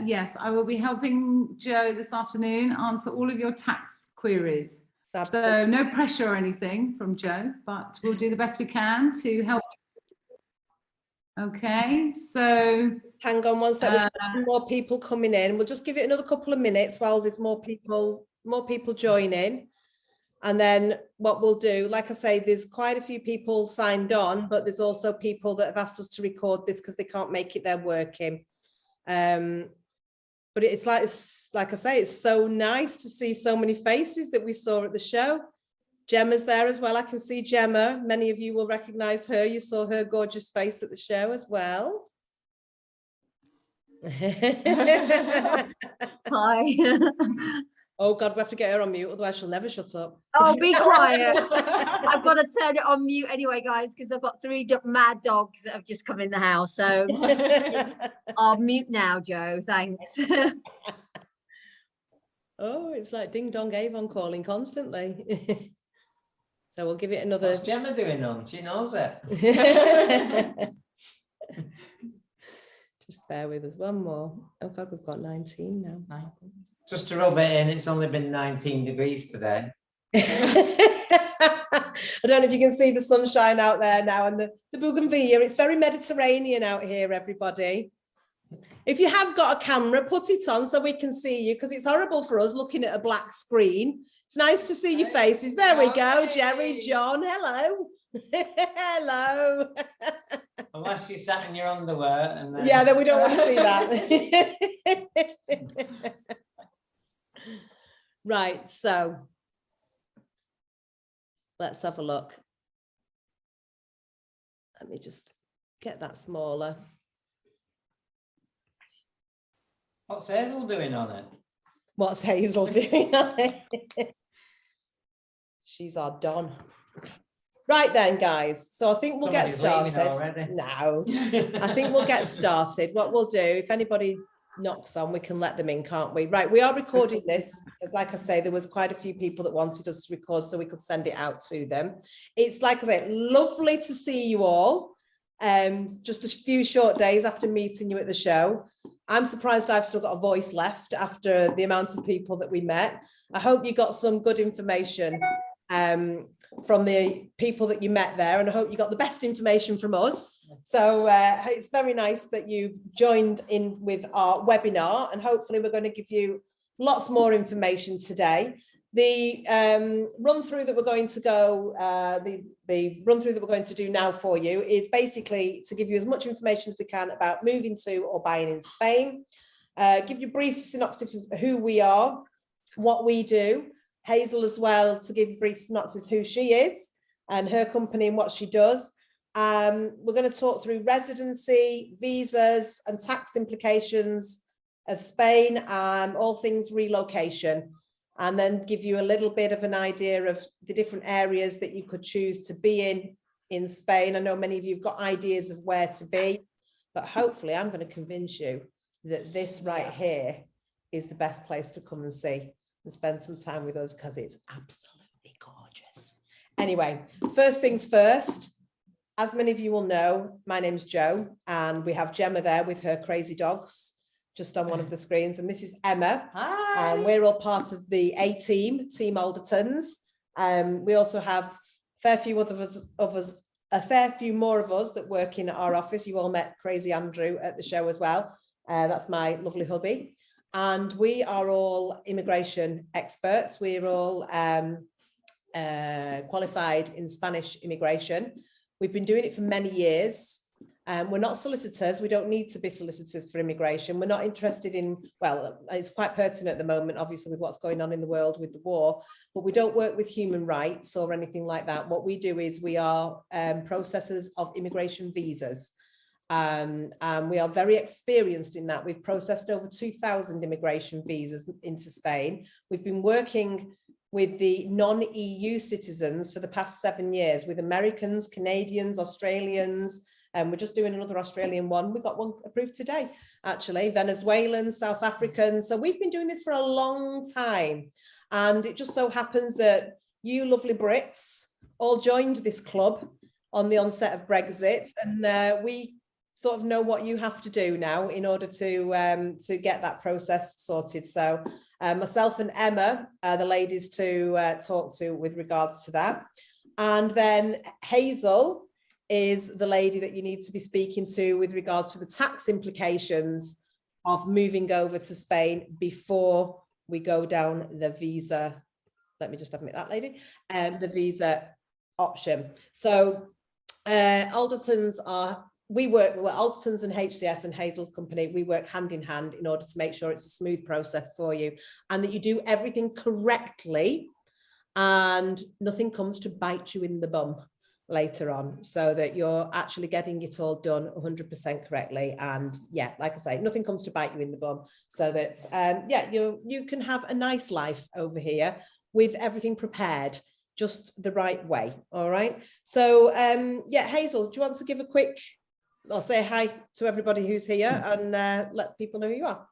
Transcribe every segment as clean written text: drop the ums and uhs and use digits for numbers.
Yes, I will be helping Joe this afternoon answer all of your tax queries. Absolutely. So no pressure or anything from Joe, but we'll do the best we can to help. Okay, so hang on one second. More people coming in. We'll just give it another couple of minutes while there's more people joining. And then what we'll do, like I say, there's quite a few people signed on, but there's also people that have asked us to record this because they can't make it, they're working. But it's like I say, it's so nice to see so many faces that we saw at the show. Gemma's there as well. I can see Gemma. Many of you will recognize her. You saw her gorgeous face at the show as well. Hi. Oh God, we have to get her on mute, otherwise she'll never shut up. Oh, be quiet. I've got to turn it on mute anyway, guys, because I've got 3 mad dogs that have just come in the house. So I'll mute now, Joe. Thanks. Oh, it's like ding dong Avon calling constantly. So we'll give it another. What's Gemma doing on? She knows it. Just bear with us one more. Oh God, we've got 19 now. 19. Just to rub it in, it's only been 19 degrees today. I don't know if you can see the sunshine out there now and the bougainvillea. It's very Mediterranean out here, everybody. If you have got a camera, put it on so we can see you, because it's horrible for us looking at a black screen. It's nice to see your faces. There we go, Jerry, John, hello. Hello. Unless you sat in your underwear. And then... Yeah, then we don't want to see that. Right, so let's have a look. Let me just get that smaller. What's Hazel doing on it? What's Hazel doing on it? She's our Don. Right then, guys. So I think we'll get started. No, I think we'll get started. What we'll do, if anybody knocks on, we can let them in, can't we? Right, we are recording this because, like I say, there was quite a few people that wanted us to record so we could send it out to them. It's, like I say, lovely to see you all. Just a few short days after meeting you at the show. I'm surprised I've still got a voice left after the amount of people that we met. I hope you got some good information from the people that you met there, and I hope you got the best information from us. So it's very nice that you've joined in with our webinar, and hopefully we're going to give you lots more information today. The run through that we're going to go, the run through that we're going to do now for you is basically to give you as much information as we can about moving to or buying in Spain, give you a brief synopsis of who we are, what we do, Hazel as well, to give you a brief synopsis who she is and her company and what she does. We're going to talk through residency, visas and tax implications of Spain, all things relocation, and then give you a little bit of an idea of the different areas that you could choose to be in Spain. I know many of you have got ideas of where to be, but hopefully I'm going to convince you that this right here is the best place to come and see and spend some time with us, because it's absolutely gorgeous. Anyway, first things first, as many of you will know, my name's Jo, and we have Gemma there with her crazy dogs just on one of the screens, and this is Emma. Hi. And we're all part of the Team Aldertons. We also have a fair few more of us that work in our office. You all met Crazy Andrew at the show as well. That's my lovely hubby. And we are all immigration experts. We're all qualified in Spanish immigration. We've been doing it for many years. We're not solicitors. We don't need to be solicitors for immigration. We're not interested in, well, it's quite pertinent at the moment, obviously, with what's going on in the world with the war, but we don't work with human rights or anything like that. What we do is we are processors of immigration visas. And we are very experienced in that. We've processed over 2,000 immigration visas into Spain. We've been working with the non-EU citizens for the past 7 years, with Americans, Canadians, Australians, and we're just doing another Australian one. We got one approved today, actually, Venezuelans, South Africans. So we've been doing this for a long time. And it just so happens that you lovely Brits all joined this club on the onset of Brexit. And we sort of know what you have to do now in order to get that process sorted. So myself and Emma are the ladies to talk to with regards to that. And then Hazel is the lady that you need to be speaking to with regards to the tax implications of moving over to Spain before we go down the visa. Let me just admit that lady, the visa option. So Aldertons Aldertons and HCS and Hazel's company, we work hand in hand in order to make sure it's a smooth process for you and that you do everything correctly and nothing comes to bite you in the bum later on, so that you're actually getting it all done 100% correctly. And yeah, like I say, nothing comes to bite you in the bum, so that yeah, you can have a nice life over here with everything prepared just the right way. All right. So yeah, Hazel, do you want to give a quick, I'll say hi to everybody who's here and let people know who you are.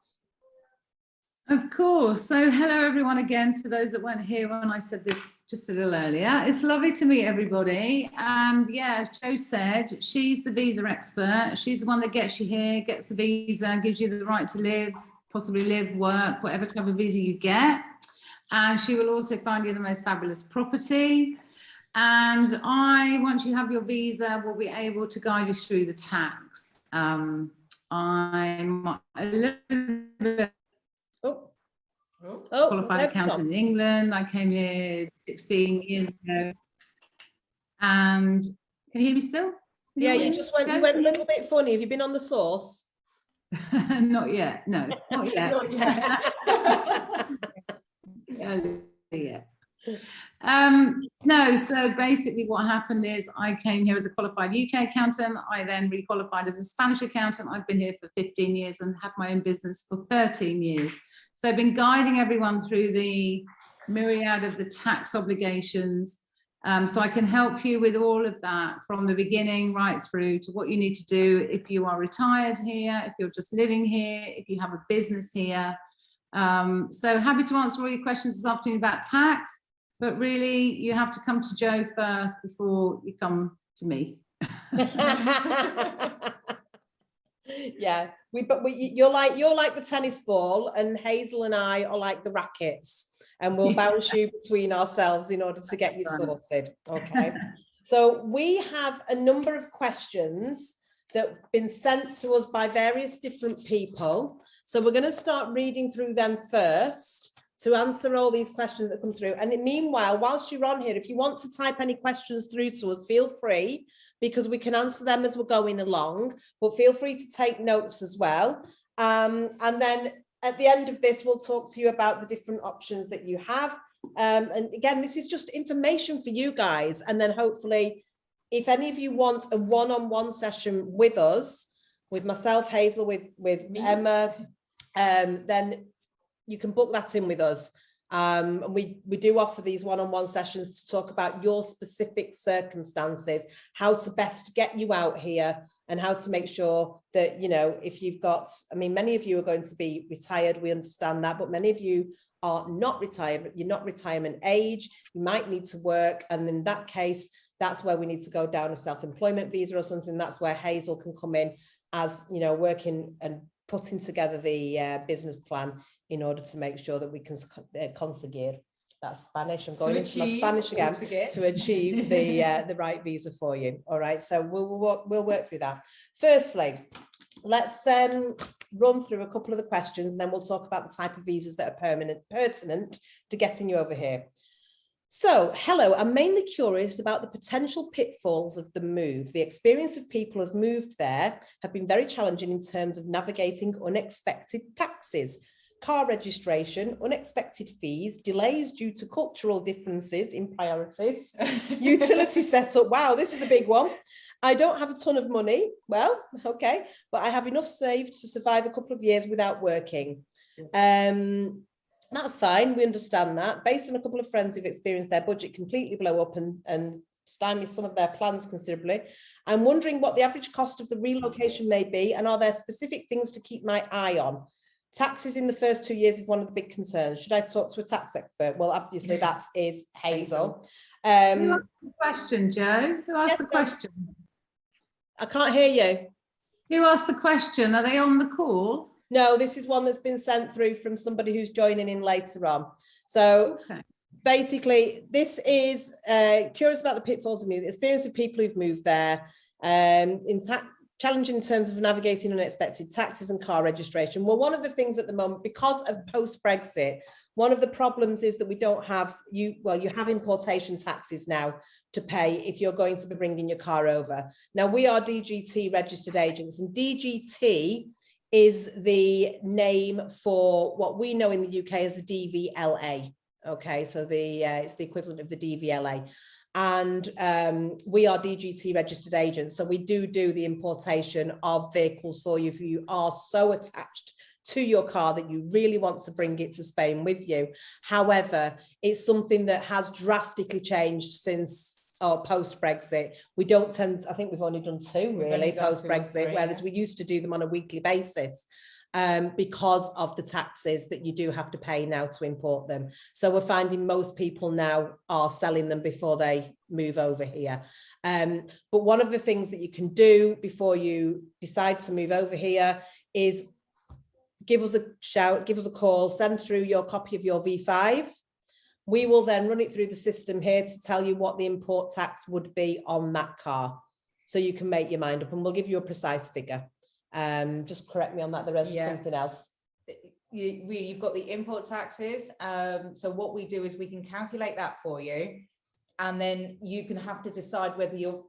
Of course. So hello everyone again, for those that weren't here when I said this just a little earlier. It's lovely to meet everybody. And yeah, as Jo said, she's the visa expert. She's the one that gets you here, gets the visa, gives you the right to live, possibly live, work, whatever type of visa you get. And she will also find you the most fabulous property. And once you have your visa, will be able to guide you through the tax. I'm a little bit qualified accountant in England. I came here 16 years ago. And can you hear me still? Yeah, you went a little bit funny. Have you been on the sauce? Not yet. No, not yet. Not yet. No, so basically what happened is I came here as a qualified UK accountant. I then requalified as a Spanish accountant. I've been here for 15 years and had my own business for 13 years. So I've been guiding everyone through the myriad of the tax obligations. So I can help you with all of that from the beginning right through to what you need to do if you are retired here, if you're just living here, if you have a business here. So happy to answer all your questions this afternoon about tax, but really you have to come to Jo first before you come to me. Yeah, you're like the tennis ball, and Hazel and I are like the rackets, and we'll bounce you between ourselves in order to get you sorted. Okay. So we have a number of questions that have been sent to us by various different people. So we're going to start reading through them first to answer all these questions that come through. And meanwhile, whilst you're on here, if you want to type any questions through to us, feel free, because we can answer them as we're going along, but feel free to take notes as well. And then at the end of this, we'll talk to you about the different options that you have. And again, this is just information for you guys. And then hopefully, if any of you want a one-on-one session with us, with myself, Hazel, with Emma, then you can book that in with us. And we do offer these one-on-one sessions to talk about your specific circumstances, how to best get you out here, and how to make sure that, you know, if you've got, I mean, many of you are going to be retired, we understand that, but many of you are not retired, you're not retirement age, you might need to work, and in that case, that's where we need to go down a self-employment visa or something. That's where Hazel can come in as, you know, working and putting together the business plan in order to make sure that we can conseguir, that's Spanish, I'm going into my Spanish again, to achieve the right visa for you. All right, so we'll work through that. Firstly, let's run through a couple of the questions, and then we'll talk about the type of visas that are pertinent to getting you over here. So, hello, I'm mainly curious about the potential pitfalls of the move. The experience of people who have moved there have been very challenging in terms of navigating unexpected taxes, car registration, unexpected fees, delays due to cultural differences in priorities, utility setup. Wow, this is a big one. I don't have a ton of money. Well, okay, but I have enough saved to survive a couple of years without working. That's fine, we understand that. Based on a couple of friends who've experienced their budget completely blow up and stymie some of their plans considerably, I'm wondering what the average cost of the relocation may be, and are there specific things to keep my eye on? Taxes in the first 2 years is one of the big concerns. Should I talk to a tax expert? Well, obviously that is Hazel. Who asked the question, Jo? Who asked the question? I can't hear you. Who asked the question? Are they on the call? No, this is one that's been sent through from somebody who's joining in later on. So basically, this is curious about the pitfalls of moving, the experience of people who've moved there, challenging in terms of navigating unexpected taxes and car registration. Well, one of the things at the moment, because of post-Brexit, one of the problems is that we don't have, you have importation taxes now to pay if you're going to be bringing your car over. Now, we are DGT registered agents, and DGT is the name for what we know in the UK as the DVLA. Okay, so it's the equivalent of the DVLA. And we are DGT registered agents, so we do the importation of vehicles for you if you are so attached to your car that you really want to bring it to Spain with you. However, it's something that has drastically changed since post-Brexit. We don't tend, I think we've only done two really post-Brexit, whereas we used to do them on a weekly basis because of the taxes that you do have to pay now to import them. So we're finding most people now are selling them before they move over here. But one of the things that you can do before you decide to move over here is give us a shout, give us a call, send through your copy of your V5. We will then run it through the system here to tell you what the import tax would be on that car. So you can make your mind up, and we'll give you a precise figure. Just correct me on that. There is something else. You've got the import taxes. So what we do is we can calculate that for you, and then you can have to decide whether you're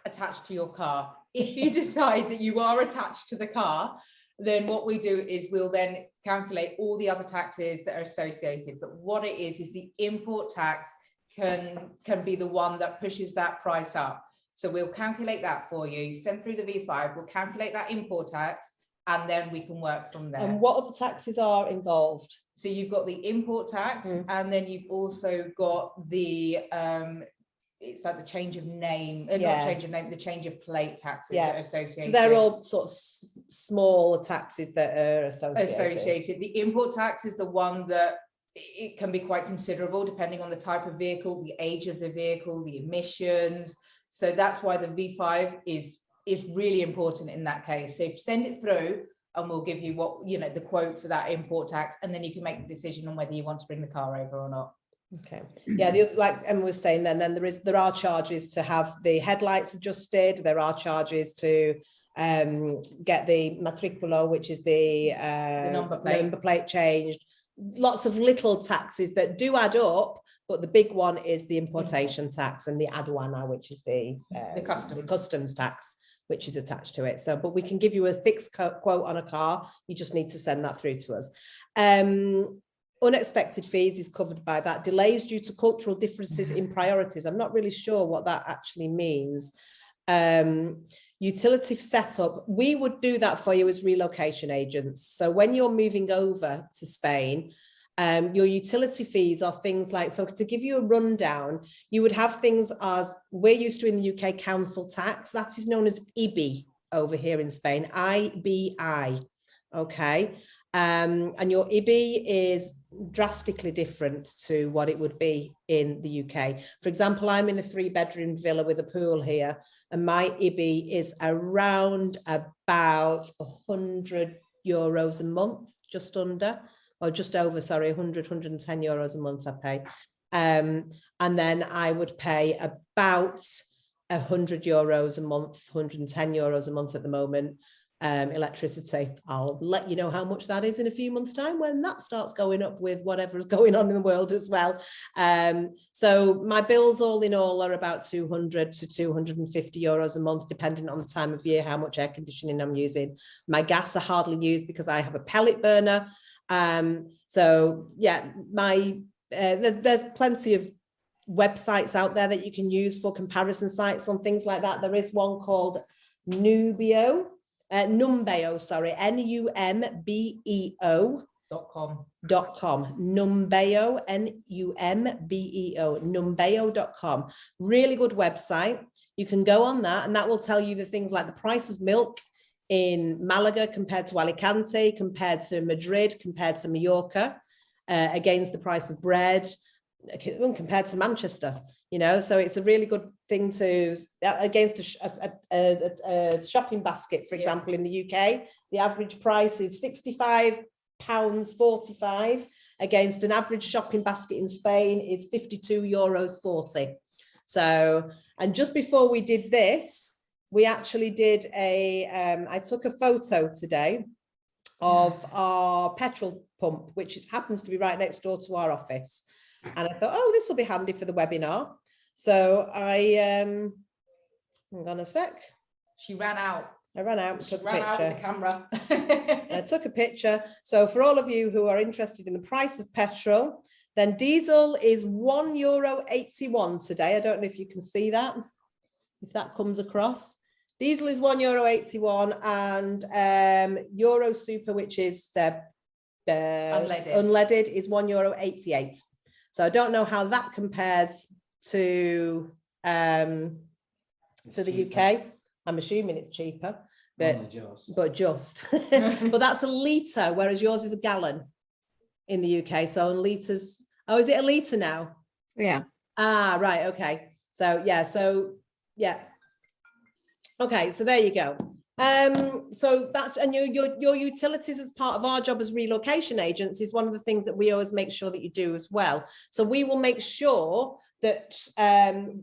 attached to your car. If you decide that you are attached to the car, then what we do is we'll then calculate all the other taxes that are associated. But what it is the import tax can be the one that pushes that price up. So we'll calculate that for you, send through the V5, we'll calculate that import tax, and then we can work from there. And what other taxes are involved? So you've got the import tax, and then you've also got the it's like the change of name, not change of name, the change of plate taxes that are associated. So they're all sort of small taxes that are associated. The import tax is the one that it can be quite considerable depending on the type of vehicle, the age of the vehicle, the emissions. So that's why the V5 is really important in that case. So send it through and we'll give you the quote for that import tax, and then you can make the decision on whether you want to bring the car over or not. Okay. Yeah, like Emma was saying, then there are charges to have the headlights adjusted. There are charges to get the matriculo, which is the number plate changed. Lots of little taxes that do add up, but the big one is the importation tax and the aduana, which is the customs tax, which is attached to it. So, but we can give you a fixed quote on a car. You just need to send that through to us. Unexpected fees is covered by that. Delays due to cultural differences in priorities. I'm not really sure what that actually means. Utility setup, we would do that for you as relocation agents. So when you're moving over to Spain, your utility fees are things like, so to give you a rundown, you would have things as we're used to in the UK, council tax. That is known as IBI over here in Spain, IBI, okay? And your IBI is drastically different to what it would be in the UK. For example, I'm in a 3-bedroom villa with a pool here, and my IBI is around about €100 a month, just under, or just over, sorry, 110 euros a month I pay. And then I would pay about €100 a month, 110 euros a month at the moment. Electricity, I'll let you know how much that is in a few months' time when that starts going up with whatever is going on in the world as well. So my bills all in all are about 200 to 250 euros a month, depending on the time of year, how much air conditioning I'm using. My gas I hardly use because I have a pellet burner. So yeah, there's plenty of websites out there that you can use for comparison sites on things like that. There is one called Numbeo, sorry, Numbeo.com. Numbeo, Numbeo, Numbeo.com. Really good website. You can go on that, and that will tell you the things like the price of milk in Malaga compared to Alicante, compared to Madrid, compared to Mallorca, against the price of bread, compared to Manchester, you know, so it's a really good thing to, against a shopping basket, for example, in the UK, the average price is £65.45 against an average shopping basket in Spain is €52.40. So, and just before we did this, we actually did I took a photo today of our petrol pump, which happens to be right next door to our office. And I thought, oh, this will be handy for the webinar. So hang on a sec. She ran out. I ran out, She took a ran out with the picture. camera. I took a picture. So for all of you who are interested in the price of petrol, then diesel is €1.81 today. I don't know if you can see that, if that comes across. Diesel is €1.81 and Euro Super, which is the unleaded, is €1.88. So I don't know how that compares to the UK. I'm assuming it's cheaper, but just. But that's a litre, whereas yours is a gallon in the UK. So in litres, oh, is it a litre now? Yeah. Ah, right. Okay. So yeah. Okay, so there you go. So that's, and your utilities as part of our job as relocation agents is one of the things that we always make sure that you do as well. So we will make sure that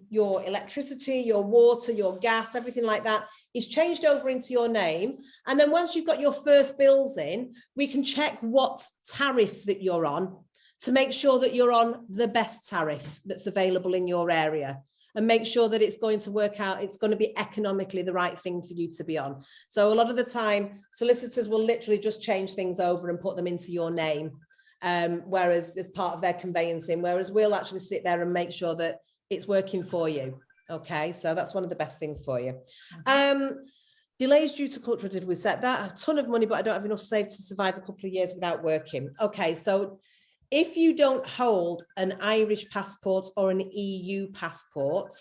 your electricity, your water, your gas, everything like that is changed over into your name. And then once you've got your first bills in, we can check what tariff that you're on to make sure that you're on the best tariff that's available in your area, and make sure that it's going to work out, it's going to be economically the right thing for you to be on. So a lot of the time, solicitors will literally just change things over and put them into your name, whereas as part of their conveyancing, whereas we'll actually sit there and make sure that it's working for you. Okay, so that's one of the best things for you. Delays due to cultural, did we set that? A ton of money, but I don't have enough saved to survive a couple of years without working. Okay, so if you don't hold an Irish passport or an EU passport,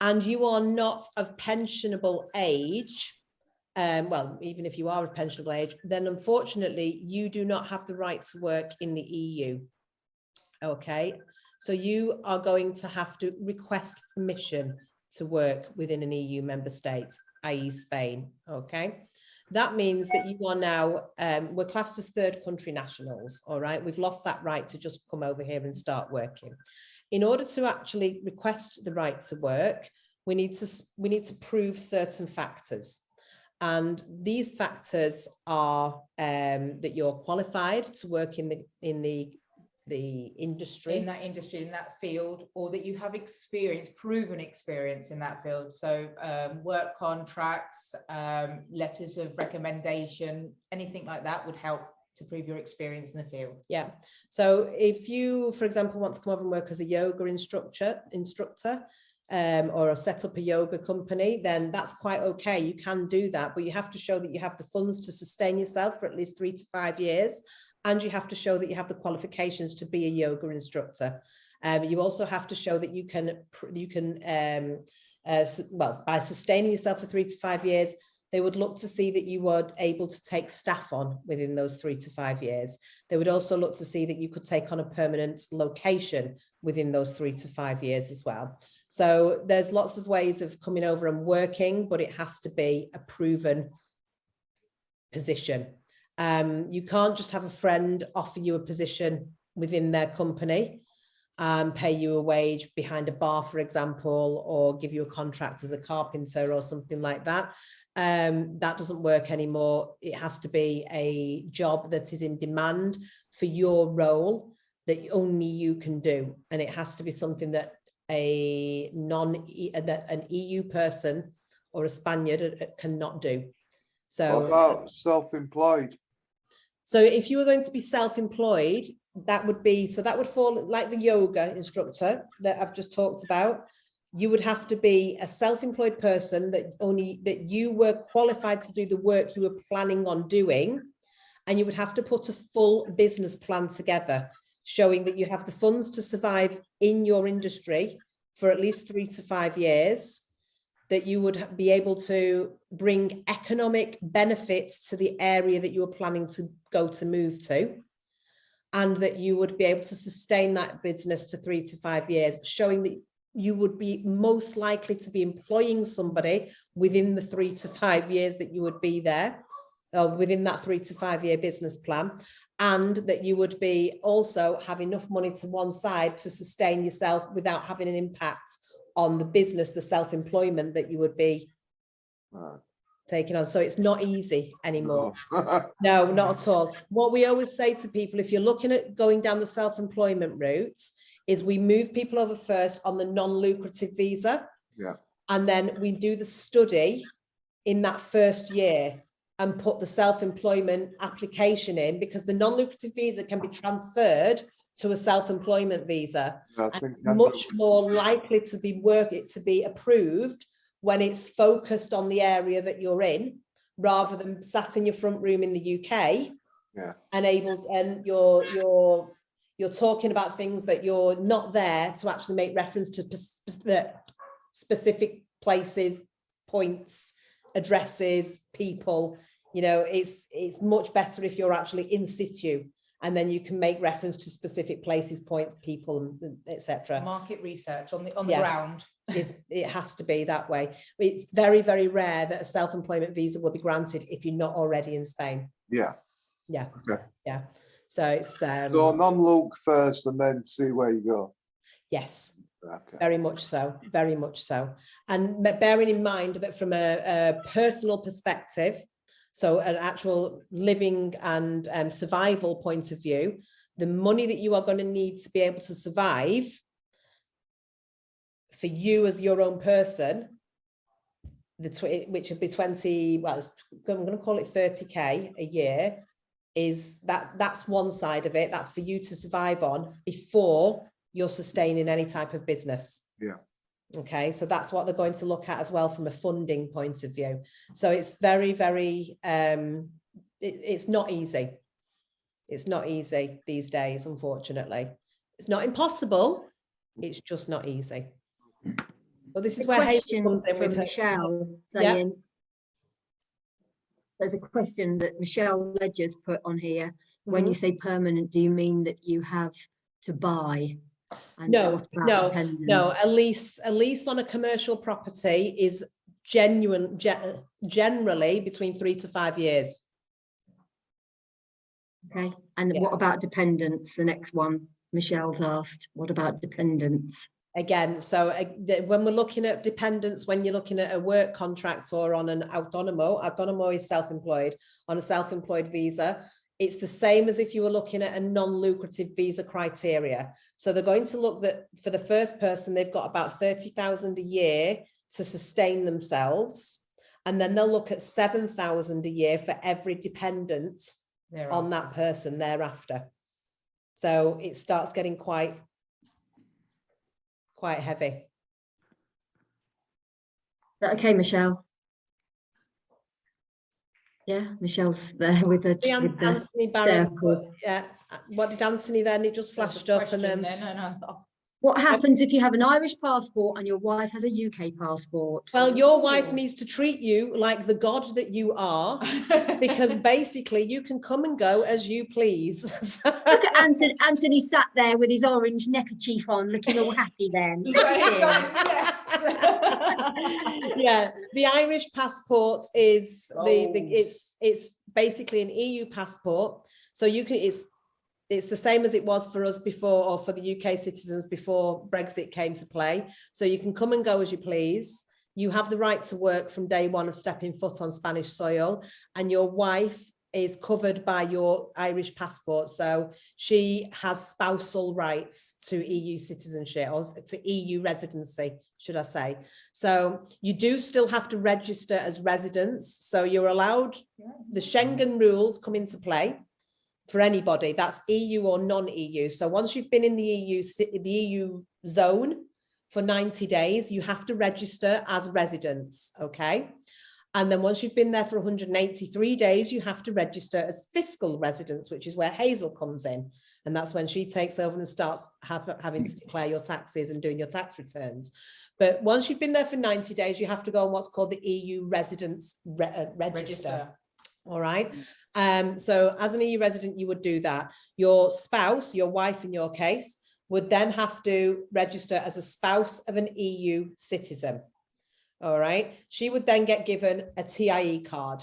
and you are not of pensionable age, well, even if you are of pensionable age, then unfortunately you do not have the right to work in the EU. Okay, so you are going to have to request permission to work within an EU member state, i.e. Spain. Okay. That means that you are now, we're classed as third country nationals, all right? We've lost that right to just come over here and start working. In order to actually request the right to work, we need to prove certain factors. And these factors are that you're qualified to work in the industry. In that industry, in that field, or that you have experience, proven experience in that field. So work contracts, letters of recommendation, anything like that would help to prove your experience in the field. Yeah. So if you, for example, want to come over and work as a yoga instructor, or set up a yoga company, then that's quite okay. You can do that, but you have to show that you have the funds to sustain yourself for at least 3 to 5 years. And you have to show that you have the qualifications to be a yoga instructor. You also have to show that you can, well, by sustaining yourself for 3 to 5 years, they would look to see that you were able to take staff on within those 3 to 5 years. They would also look to see that you could take on a permanent location within those 3 to 5 years as well. So there's lots of ways of coming over and working, but it has to be a proven position. You can't just have a friend offer you a position within their company and pay you a wage behind a bar, for example, or give you a contract as a carpenter or something like that. That doesn't work anymore. It has to be a job that is in demand for your role that only you can do. And it has to be something that an EU person or a Spaniard cannot do. So what about self-employed? So if you were going to be self-employed, that would fall like the yoga instructor that I've just talked about. You would have to be a self-employed person that you were qualified to do the work you were planning on doing. And you would have to put a full business plan together, showing that you have the funds to survive in your industry for at least 3 to 5 years, that you would be able to bring economic benefits to the area that you were planning to move to. and that you would be able to sustain that business for 3 to 5 years, showing that you would be most likely to be employing somebody within the 3 to 5 years that you would be there, or within that 3 to 5 year business plan, and that you would be also have enough money to one side to sustain yourself without having an impact on the business, the self-employment that you would be taking on. So it's not easy anymore. No, not at all. What we always say to people, if you're looking at going down the self-employment route, is we move people over first on the non-lucrative visa. Yeah. And then we do the study in that first year and put the self-employment application in, because the non-lucrative visa can be transferred to a self-employment visa. And much more likely to be approved when it's focused on the area that you're in, rather than sat in your front room in the UK. Yeah. And you're talking about things that you're not there to actually make reference to specific places, points, addresses, people. You know, it's much better if you're actually in situ, and then you can make reference to specific places, points, people, etc. Market research on the ground. It has to be that way. It's very, very rare that a self-employment visa will be granted if you're not already in Spain. Yeah. Yeah. Okay. Yeah. So it's so non-look first and then see where you go. Yes. Okay. Very much so. Very much so. And bearing in mind that from a personal perspective, so an actual living and survival point of view, the money that you are going to need to be able to survive for you as your own person, which would be 20, well, I'm going to call it 30k a year, is that's one side of it. That's for you to survive on before you're sustaining any type of business. Yeah. Okay, so that's what they're going to look at as well from a funding point of view. So it's very, very, it's not easy. It's not easy these days, unfortunately. It's not impossible. It's just not easy. Well, this is where Hazel comes in with Michelle saying, there's a question that Michelle Ledger's put on here. When you say permanent, do you mean that you have to buy? And no. A lease on a commercial property is generally between 3 to 5 years. Okay, and what about dependents? The next one Michelle's asked, what about dependents? Again, so when we're looking at dependents, when you're looking at a work contract or on an autonomo is self-employed, on a self-employed visa, it's the same as if you were looking at a non-lucrative visa criteria. So they're going to look that for the first person, they've got about 30,000 a year to sustain themselves. And then they'll look at 7,000 a year for every dependent on that person thereafter. So it starts getting quite heavy. Okay, Michelle. Yeah, Michelle's there with the Anthony circle. Yeah. What did Anthony then? It just flashed up and then. No. What happens if you have an Irish passport and your wife has a UK passport? Well, your wife needs to treat you like the god that you are, because basically you can come and go as you please. Look at Anthony. Anthony sat there with his orange neckerchief on, looking all happy then. Yes. Yeah, the Irish passport is it's basically an EU passport. So you can it's the same as it was for us before, or for the UK citizens before Brexit came to play. So you can come and go as you please. You have the right to work from day one of stepping foot on Spanish soil, and your wife is covered by your Irish passport. So she has spousal rights to EU citizenship, or to EU residency, should I say. So you do still have to register as residents. So you're allowed, the Schengen rules come into play for anybody, that's EU or non-EU. So once you've been in the EU zone for 90 days, you have to register as residents, okay? And then once you've been there for 183 days, you have to register as fiscal residents, which is where Hazel comes in. And that's when she takes over and starts having to declare your taxes and doing your tax returns. But once you've been there for 90 days, you have to go on what's called the EU residence register. All right. So as an EU resident, you would do that. Your spouse, your wife in your case, would then have to register as a spouse of an EU citizen. All right. She would then get given a TIE card.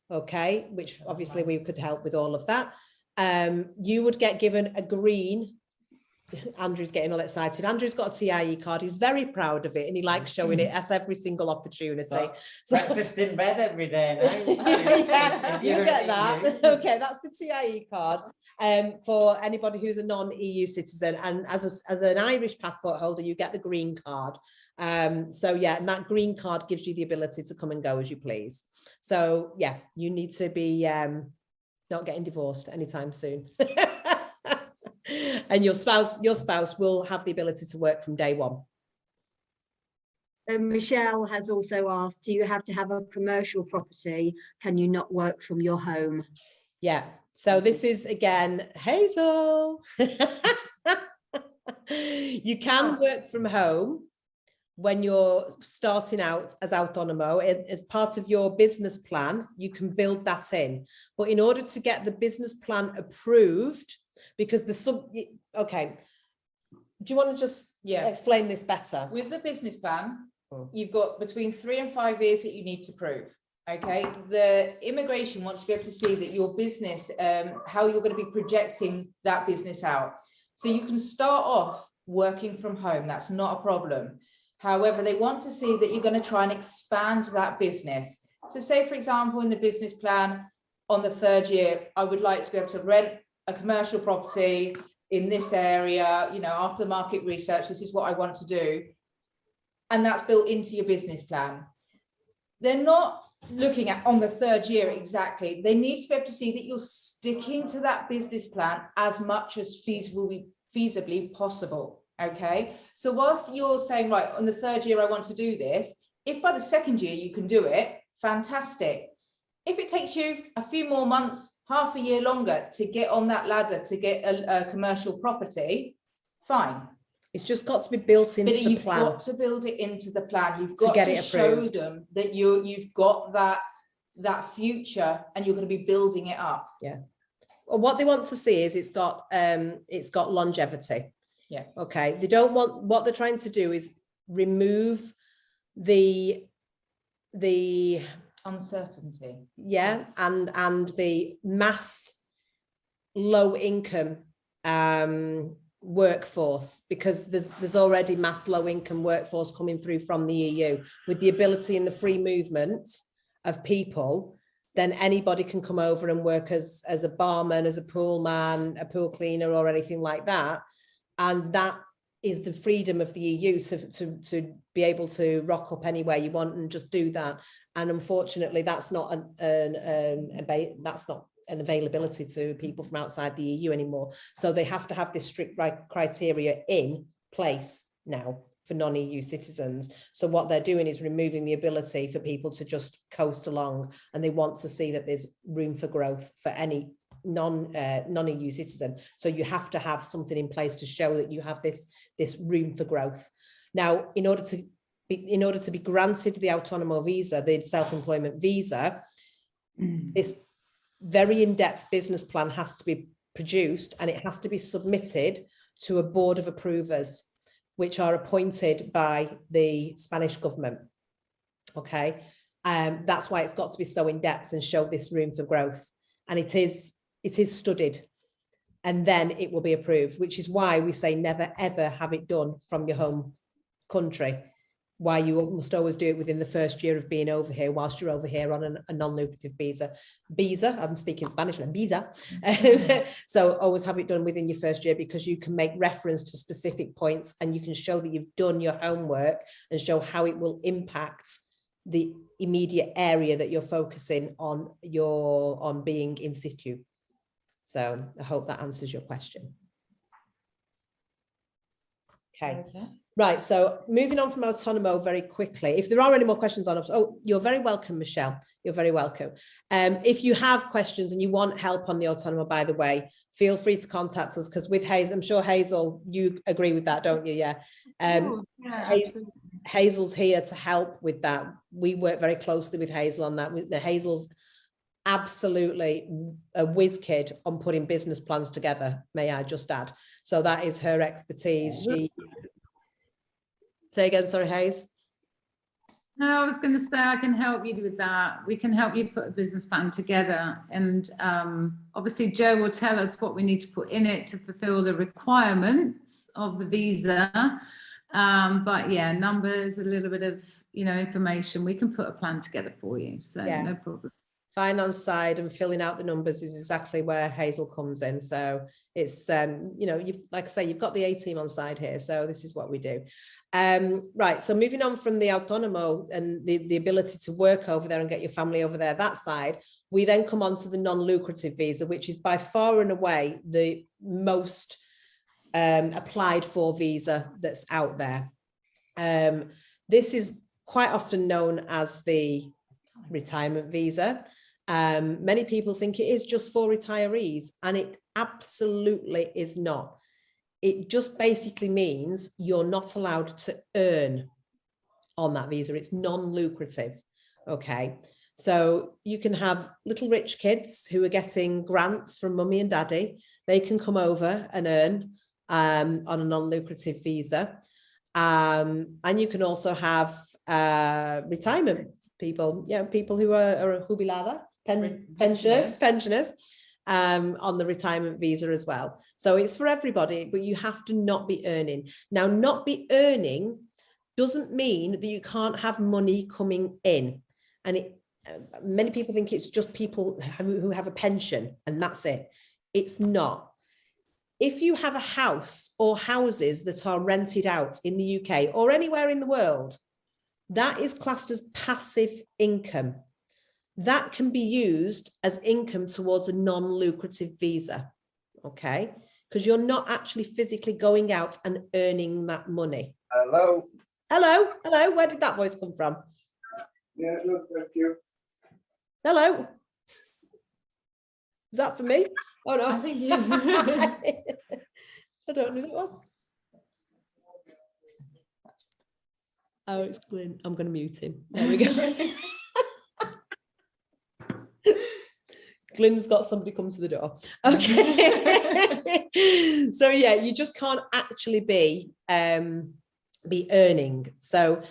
Okay, which obviously we could help with all of that. You would get given a green. Andrew's getting all excited. Andrew's got a TIE card. He's very proud of it and he likes showing it at every single opportunity. So, breakfast in bed every day. Yeah, you get that. Okay, that's the TIE card for anybody who's a non-EU citizen. And as an Irish passport holder, you get the green card. So yeah, and that green card gives you the ability to come and go as you please. So yeah, you need to be not getting divorced anytime soon. And your spouse will have the ability to work from day one. Michelle has also asked, do you have to have a commercial property? Can you not work from your home? Yeah, so this is again, Hazel. You can work from home when you're starting out as autonomo. As part of your business plan, you can build that in. But in order to get the business plan approved, because okay, do you want to just explain this better? With the business plan, you've got between 3 and 5 years that you need to prove. Okay, the immigration wants to be able to see that your business, how you're going to be projecting that business out. So you can start off working from home, that's not a problem. However, they want to see that you're going to try and expand that business. So say, for example, in the business plan, on the 3rd year, I would like to be able to rent a commercial property in this area, you know, after market research, this is what I want to do. And that's built into your business plan. They're not looking at on the 3rd year exactly. They need to be able to see that you're sticking to that business plan as much as feasibly possible. Okay, so whilst you're saying, right, on the 3rd year I want to do this, if by the 2nd year you can do it, fantastic. If it takes you a few more months, half a year longer to get on that ladder to get a commercial property, fine. It's just got to be built into the plan. You've got to build it into the plan. You've got to show them that you've got that future and you're going to be building it up. Yeah. Well, what they want to see is it's got longevity. Yeah. Okay. They don't want, what they're trying to do is remove the uncertainty. Yeah. And the mass low income workforce, because there's already mass low income workforce coming through from the EU with the ability and the free movement of people. Then anybody can come over and work as a barman, as a pool man, a pool cleaner, or anything like that. And that is the freedom of the EU to be able to rock up anywhere you want and just do that. And unfortunately, that's not an availability to people from outside the EU anymore. So they have to have this strict criteria in place now for non-EU citizens. So what they're doing is removing the ability for people to just coast along, and they want to see that there's room for growth for any non-EU citizen. So you have to have something in place to show that you have this room for growth. Now, in order to be granted the autonomo visa, the self-employment visa, this very in-depth business plan has to be produced, and it has to be submitted to a board of approvers, which are appointed by the Spanish government. Okay, that's why it's got to be so in-depth and show this room for growth. And it is studied, and then it will be approved, which is why we say never ever have it done from your home country. Why you must always do it within the 1st year of being over here, whilst you're over here on a non-lucrative visa. I'm speaking Spanish now, visa. So always have it done within your 1st year, because you can make reference to specific points and you can show that you've done your homework and show how it will impact the immediate area that you're focusing on being in situ. So I hope that answers your question. Okay. Right, so moving on from autonomo very quickly. If there are any more questions on it, oh, you're very welcome, Michelle. You're very welcome. If you have questions and you want help on the autonomo, by the way, feel free to contact us, because with Hazel, I'm sure Hazel, you agree with that, don't you? Yeah. Hazel's here to help with that. We work very closely with Hazel on that. Hazel's absolutely a whiz kid on putting business plans together, may I just add. So that is her expertise. She, say again, sorry, Hayes. No, I was going to say I can help you with that. We can help you put a business plan together, and obviously Joe will tell us what we need to put in it to fulfill the requirements of the visa. But yeah, numbers, a little bit of, you know, information. We can put a plan together for you, so Yeah. no problem. Finance side and filling out the numbers is exactly where Hazel comes in. So it's you know, you've, like I say, you've got the A team on side here. So this is what we do. Right. So moving on from the autonomo and the ability to work over there and get your family over there, that side, we then come on to the non-lucrative visa, which is by far and away the most applied for visa that's out there. This is quite often known as the retirement visa. Many people think it is just for retirees, and it absolutely is not. It just basically means you're not allowed to earn on that visa. It's non-lucrative. Okay. So you can have little rich kids who are getting grants from mummy and daddy. They can come over and earn on a non-lucrative visa. And you can also have retirement people, you know, people who are jubilada, pensioners on the retirement visa as well. So it's for everybody, but you have to not be earning. Now, not be earning doesn't mean that you can't have money coming in. And many people think it's just people who have a pension and that's it. It's not. If you have a house or houses that are rented out in the UK or anywhere in the world, that is classed as passive income. That can be used as income towards a non-lucrative visa, okay? Because you're not actually physically going out and earning that money. Hello. Hello, hello, where did that voice come from? Yeah, no, thank you. Hello. Is that for me? Oh no. I think you. I don't know who it was. Oh, it's Glyn. I'm going to mute him. There we go. Glyn's got somebody come to the door. Okay. So yeah, you just can't actually be earning. So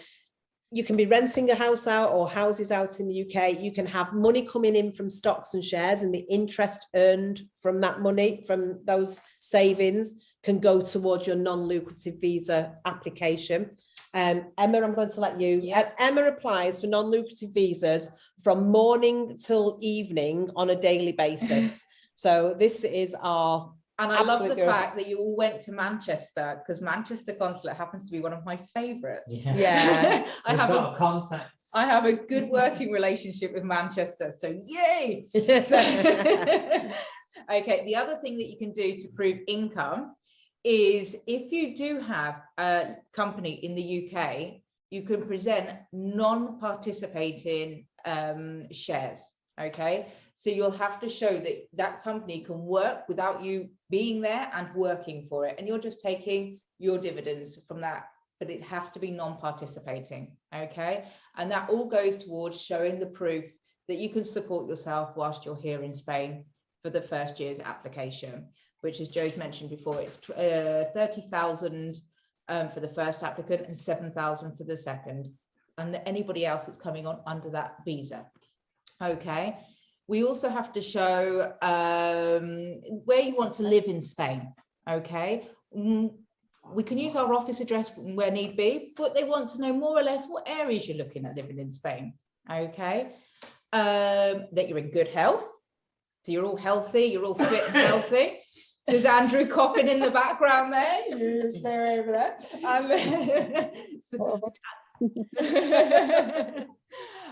you can be renting a house out or houses out in the UK. You can have money coming in from stocks and shares, and the interest earned from that money, from those savings, can go towards your non-lucrative visa application. Emma, I'm going to let you. Yeah. Emma applies for non-lucrative visas from morning till evening on a daily basis. So this is our. And I love the fact that you all went to Manchester, because Manchester Consulate happens to be one of my favourites. Yeah. I have got contacts. I have a good working relationship with Manchester, so yay! Okay, the other thing that you can do to prove income is if you do have a company in the UK, you can present non-participating shares. Okay, so you'll have to show that that company can work without you being there and working for it, and you're just taking your dividends from that, but it has to be non-participating. Okay, and that all goes towards showing the proof that you can support yourself whilst you're here in Spain for the first year's application, which, as Joe's mentioned before, it's 30,000 for the first applicant and 7,000 for the second, and anybody else that's coming on under that visa. Okay, we also have to show where you want to live in Spain. Okay, we can use our office address where need be, but they want to know more or less what areas you're looking at living in Spain. Okay, that you're in good health, so you're all healthy, you're all fit and healthy. So there's Andrew coughing in the background there. You just stay over there.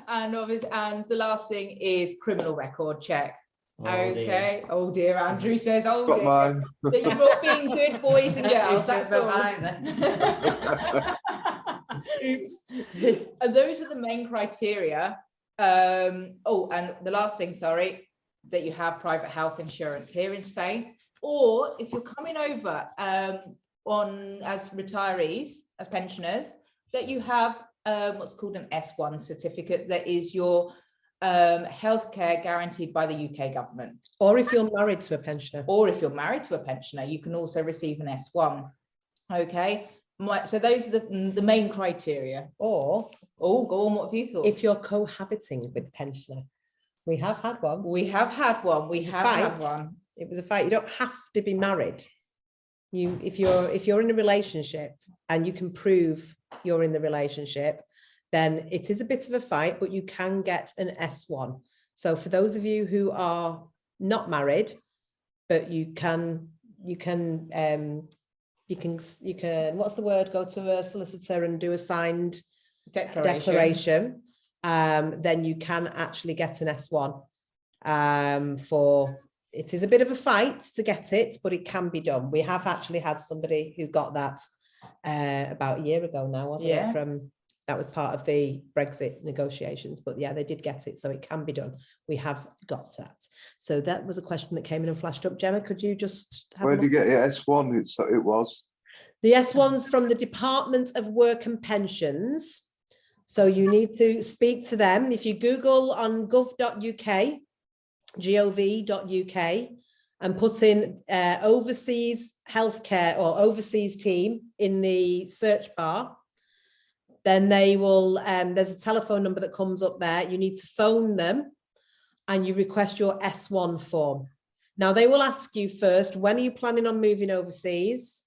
And the last thing is criminal record check. Oh, okay. Dear. Oh dear, Andrew says, oh Got dear. mine. That you're all being good boys and girls. That's all. Oops. And those are the main criteria. And the last thing, sorry, that you have private health insurance here in Spain, or if you're coming over as retirees, as pensioners, that you have what's called an S1 certificate, that is your healthcare guaranteed by the UK government. Or if you're married to a pensioner. Or if you're married to a pensioner, you can also receive an S1. Okay, so those are the main criteria. Or, oh, go on, what have you thought? If you're cohabiting with a pensioner. We have had one. We have had one. We have had one. It was a fight. You don't have to be married. If you're in a relationship and you can prove you're in the relationship, then it is a bit of a fight, but you can get an S1. So for those of you who are not married, but you can, what's the word? Go to a solicitor and do a signed declaration. Then you can actually get an S1 it is a bit of a fight to get it, but it can be done. We have actually had somebody who got that about a year ago now, wasn't it? That was part of the Brexit negotiations, but yeah, they did get it, so it can be done. We have got that. So that was a question that came in and flashed up. Gemma, could you just have where did you get your S1? It was the S1's from the Department of Work and Pensions. So you need to speak to them. If you Google on gov.uk, gov.uk, and put in overseas healthcare or overseas team in the search bar, then they will, there's a telephone number that comes up there. You need to phone them and you request your S1 form. Now they will ask you first, when are you planning on moving overseas?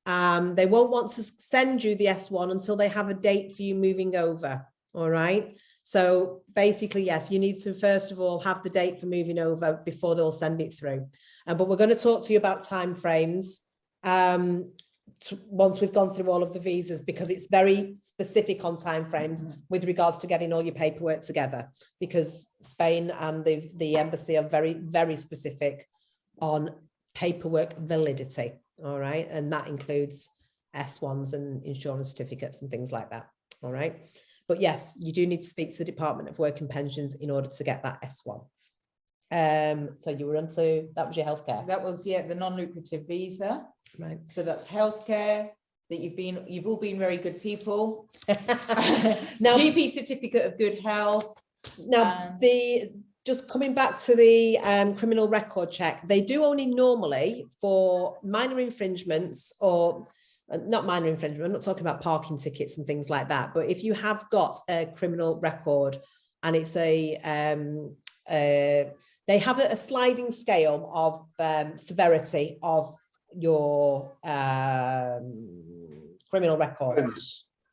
They won't want to send you the S1 until they have a date for you moving over. All right. So basically, yes, you need to first of all have the date for moving over before they'll send it through. But we're going to talk to you about timeframes once we've gone through all of the visas, because it's very specific on timeframes with regards to getting all your paperwork together, because Spain and the embassy are very, very specific on paperwork validity. All right. And that includes S1s and insurance certificates and things like that. All right. But yes, you do need to speak to the Department of Work and Pensions in order to get that S1. So you were onto, that was your healthcare. That was, yeah, the non-lucrative visa. Right. So that's healthcare, that you've all been very good people. Now, GP certificate of good health. Now, just coming back to the criminal record check, they do only normally for minor infringements, or not minor infringement, I'm not talking about parking tickets and things like that, but if you have got a criminal record and it's they have a sliding scale of severity of your criminal record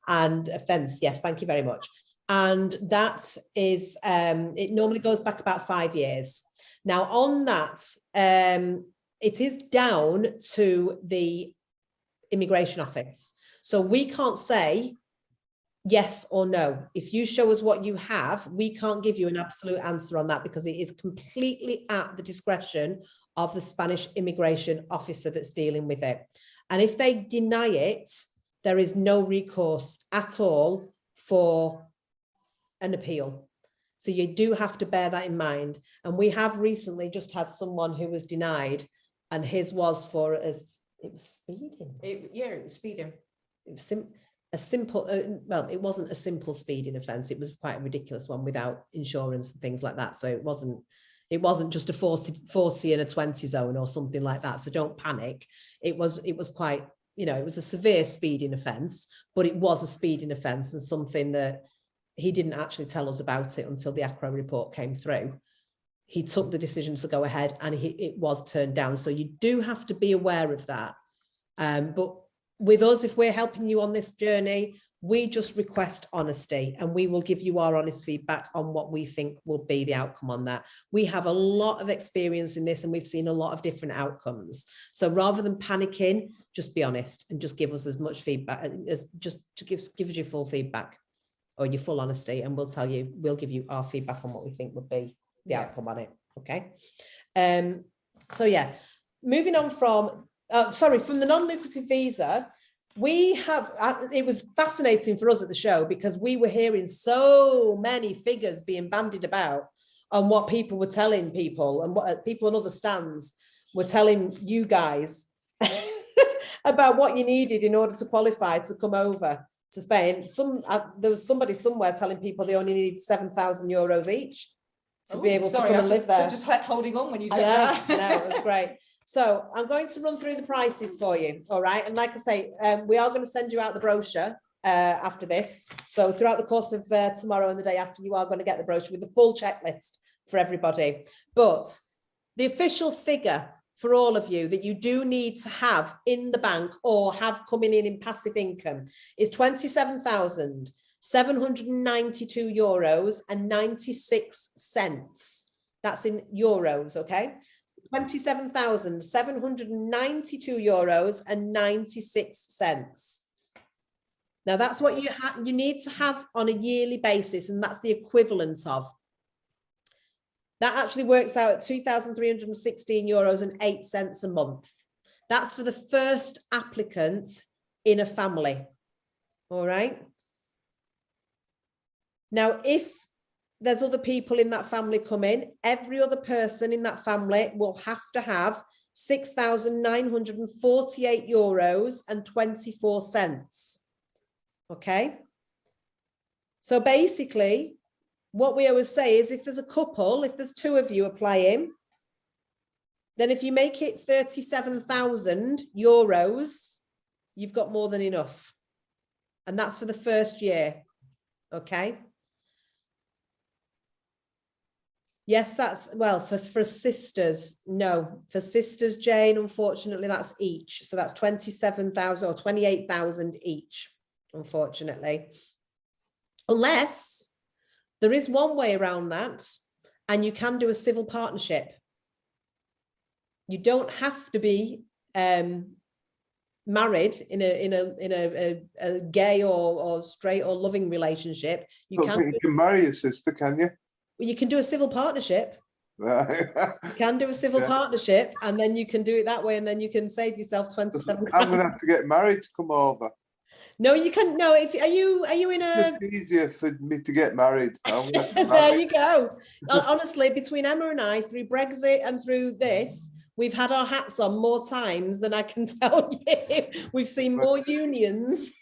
and offence. Yes, thank you very much. And that is, it normally goes back about 5 years. Now on that, it is down to the immigration office. So we can't say yes or no. If you show us what you have, we can't give you an absolute answer on that, because it is completely at the discretion of the Spanish immigration officer that's dealing with it. And if they deny it, there is no recourse at all for an appeal. So you do have to bear that in mind. And we have recently just had someone who was denied, and his was for it was speeding. It was speeding. It was a simple, well, it wasn't a simple speeding offence. It was quite a ridiculous one without insurance and things like that. So it wasn't just a 40 and a 20 zone or something like that. So don't panic. It was quite, it was a severe speeding offence, but it was a speeding offence, and something that he didn't actually tell us about it until the ACRO report came through. He took the decision to go ahead, and it was turned down. So you do have to be aware of that. But with us, if we're helping you on this journey, we just request honesty, and we will give you our honest feedback on what we think will be the outcome on that. We have a lot of experience in this, and we've seen a lot of different outcomes. So rather than panicking, just be honest and just give us as much feedback as just to give us your full feedback or your full honesty, and we'll give you our feedback on what we think would be the outcome on it. Okay. So yeah, moving on from the non-lucrative visa, we have, it was fascinating for us at the show, because we were hearing so many figures being bandied about on what people were telling people, and what people on other stands were telling you guys about what you needed in order to qualify to come over. to Spain. There was somebody somewhere telling people they only need €7,000 each to be able to come and live there. Just holding on when you said I know, it was great. So I'm going to run through the prices for you, all right? And like I say, we are going to send you out the brochure after this. So throughout the course of tomorrow and the day after, you are going to get the brochure with the full checklist for everybody. But the official figure for all of you that you do need to have in the bank or have coming in passive income is €27,792.96. That's in euros, okay? €27,792.96. Now that's what you need to have on a yearly basis, and that's the equivalent of. That actually works out at €2,316.08 a month. That's for the first applicant in a family. All right. Now, if there's other people in that family come in, every other person in that family will have to have €6,948.24. Okay. So basically, what we always say is if there's a couple, if there's two of you applying, then if you make it €37,000, you've got more than enough. And that's for the first year. Okay. Yes, that's, well, for sisters, no. For sisters, Jane, unfortunately, that's each. So that's 27,000 or 28,000 each, unfortunately. Unless there is one way around that, and you can do a civil partnership. You don't have to be married in a gay or straight or loving relationship. You can marry your sister, can you? Well, you can do a civil partnership. Right. You can do a civil partnership, and then you can do it that way, and then you can save yourself 27. I'm going to have to get married to come over. No, you can. No, if are you in a? It's easier for me to get married. There you go. Honestly, between Emma and I, through Brexit and through this, we've had our hats on more times than I can tell you. We've seen more unions.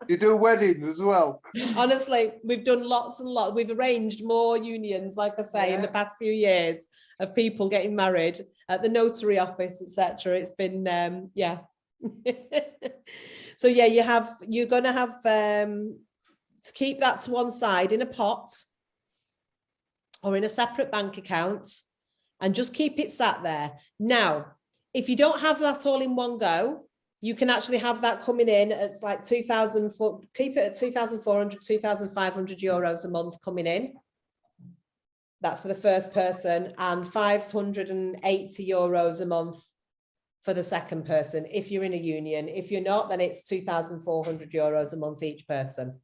You do weddings as well? Honestly, we've done lots and lots. We've arranged more unions, like I say, in the past few years of people getting married at the notary office, etc. It's been, yeah. So yeah, you're going to have to keep that to one side in a pot or in a separate bank account and just keep it sat there. Now, if you don't have that all in one go, you can actually have that coming in. It's like 2,000, keep it at 2,400, 2,500 euros a month coming in. That's for the first person, and 580 euros a month for the second person if you're in a union. If you're not, then it's 2,400 euros a month each person.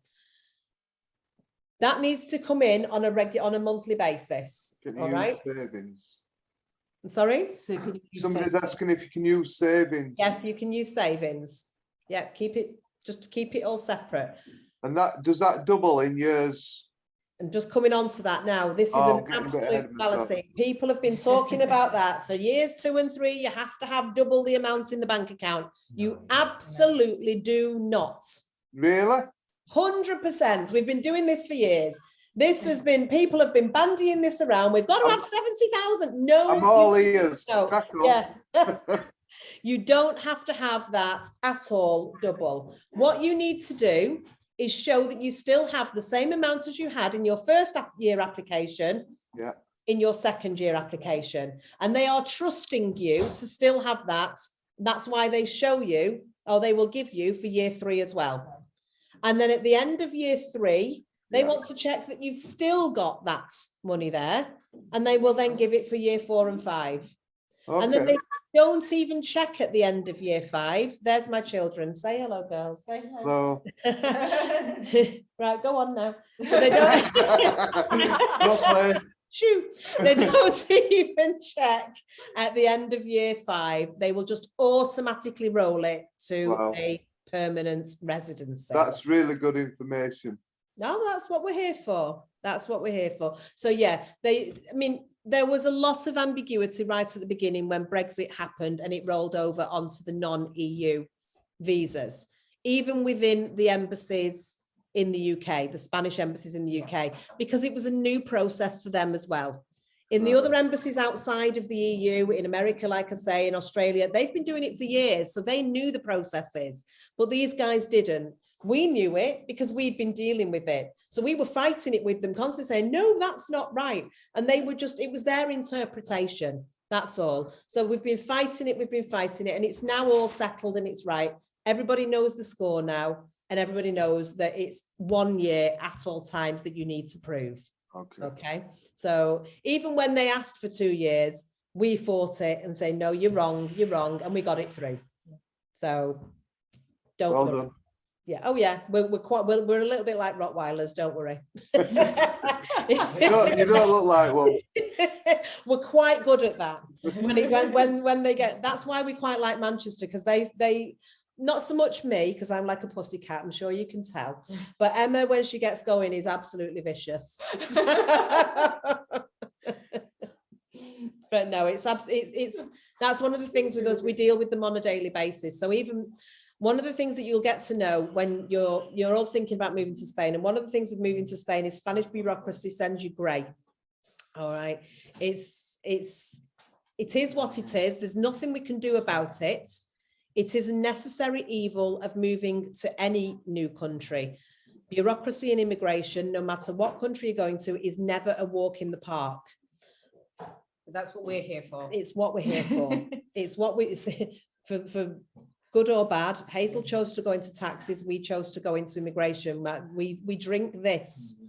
That needs to come in on a monthly basis. All right. Savings? I'm sorry? So Somebody's asking if you can use savings. Yes, you can use savings. Yeah, just keep it all separate. And does that double in years? I'm just coming on to that now. This is an absolute fallacy. People have been talking about that for years 2 and 3. You have to have double the amount in the bank account. You absolutely do not. Really? 100%. We've been doing this for years. People have been bandying this around. We've got to have 70,000. No, I'm all ears. No. Yeah. You don't have to have that at all double. What you need to do is show that you still have the same amount as you had in your first year application, in your second year application. And they are trusting you to still have that. That's why they show you, or they will give you for year 3 as well. And then at the end of year 3, they want to check that you've still got that money there, and they will then give it for year 4 and 5. Okay. And then they don't even check at the end of year 5. There's my children. Say hello, girls. Say hello. Right, go on now. So they don't. Shoo. They don't even check at the end of year 5. They will just automatically roll it to a permanent residency. That's really good information. No, that's what we're here for. That's what we're here for. So yeah, there was a lot of ambiguity right at the beginning when Brexit happened and it rolled over onto the non-EU visas. even within the embassies in the UK, the Spanish embassies in the UK, because it was a new process for them as well. In the other embassies outside of the EU, in America, like I say, in Australia, they've been doing it for years, so they knew the processes, but these guys didn't. We knew it because we'd been dealing with it. So we were fighting it with them, constantly saying, no, that's not right. And they were just, it was their interpretation. That's all. So we've been fighting it, and it's now all settled and it's right. Everybody knows the score now, and everybody knows that it's 1 year at all times that you need to prove. Okay. So even when they asked for 2 years, we fought it and say, no, you're wrong, and we got it through. So don't Well worry. done. Yeah. Oh yeah. We're a little bit like Rottweilers. Don't worry. You don't look like one. We're quite good at that. When they get. That's why we quite like Manchester, because they not so much me, because I'm like a pussycat. I'm sure you can tell. But Emma, when she gets going, is absolutely vicious. But no, it's that's one of the things with us. We deal with them on a daily basis. So even one of the things that you'll get to know when you're all thinking about moving to Spain, and one of the things with moving to Spain is Spanish bureaucracy sends you grey. All right, it is what it is. There's nothing we can do about it. It is a necessary evil of moving to any new country. Bureaucracy and immigration, no matter what country you're going to, is never a walk in the park. That's what we're here for. It's what we're here for. It's what we for good or bad. Hazel chose to go into taxes. We chose to go into immigration. We drink this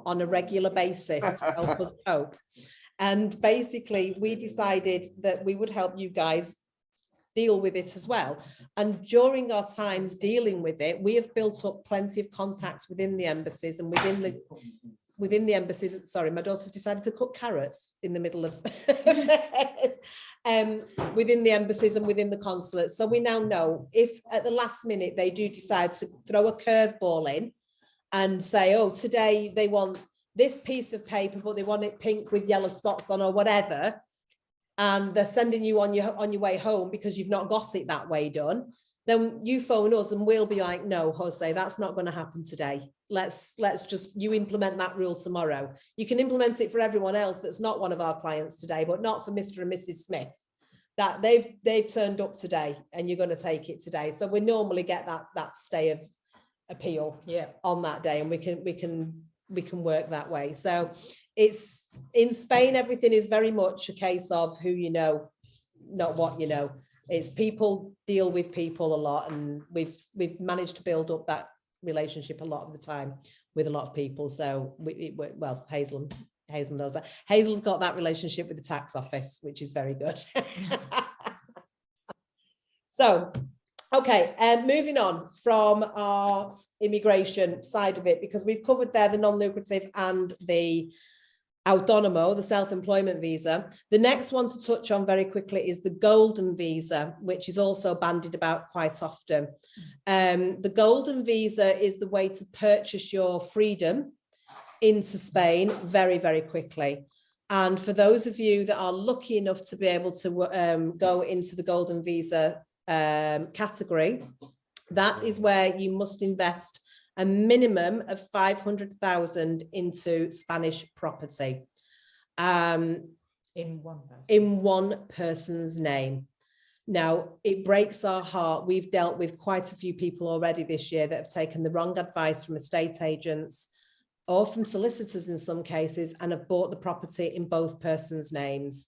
on a regular basis to help us cope. And basically, we decided that we would help you guys deal with it as well. And during our times dealing with it, we have built up plenty of contacts within the embassies and within the embassies. Sorry, my daughter's decided to cook carrots in the middle of within the embassies and within the consulates. So we now know if at the last minute they do decide to throw a curveball in and say, oh, today they want this piece of paper, but they want it pink with yellow spots on or whatever, and they're sending you on your way home because you've not got it that way done, then you phone us and we'll be like, no, Jose, that's not going to happen today. Let's just, you implement that rule tomorrow. You can implement it for everyone else that's not one of our clients today, but not for Mr. and Mrs. Smith. That they've turned up today and you're going to take it today. So we normally get that stay of appeal on that day, and we can work that way. So it's in Spain, everything is very much a case of who you know, not what you know. It's people deal with people a lot, and we've managed to build up that relationship a lot of the time with a lot of people. So well, Hazel knows that. Hazel's got that relationship with the tax office, which is very good. So, okay, moving on from our immigration side of it, because we've covered there the non-lucrative and the autonomo, the self-employment visa. The next one to touch on very quickly is the golden visa, which is also bandied about quite often. The golden visa is the way to purchase your freedom into Spain very, very quickly. And for those of you that are lucky enough to be able to go into the golden visa category, that is where you must invest a minimum of 500,000 into Spanish property In one person's name. Now, it breaks our heart. We've dealt with quite a few people already this year that have taken the wrong advice from estate agents or from solicitors in some cases and have bought the property in both persons' names.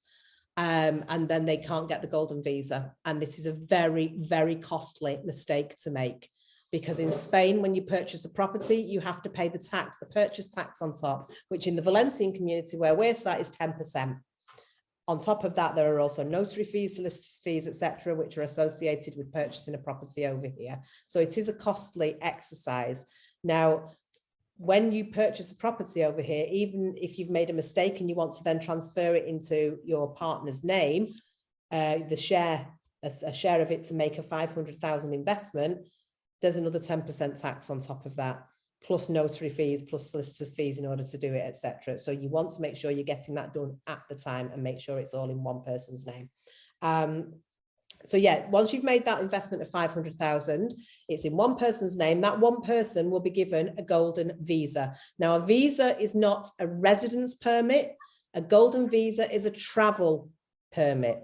And then they can't get the golden visa. And this is a very, very costly mistake to make, because in Spain, when you purchase a property, you have to pay the tax, the purchase tax on top, which in the Valencian community where we're sat is 10%. On top of that, there are also notary fees, solicitors fees, etc., which are associated with purchasing a property over here. So it is a costly exercise. Now, when you purchase a property over here, even if you've made a mistake and you want to then transfer it into your partner's name, a share of it to make a 500,000 investment, there's another 10% tax on top of that, plus notary fees, plus solicitors fees in order to do it, etc. So you want to make sure you're getting that done at the time and make sure it's all in one person's name. So yeah, once you've made that investment of 500,000, it's in one person's name. That one person will be given a golden visa. Now, a visa is not a residence permit. A golden visa is a travel permit.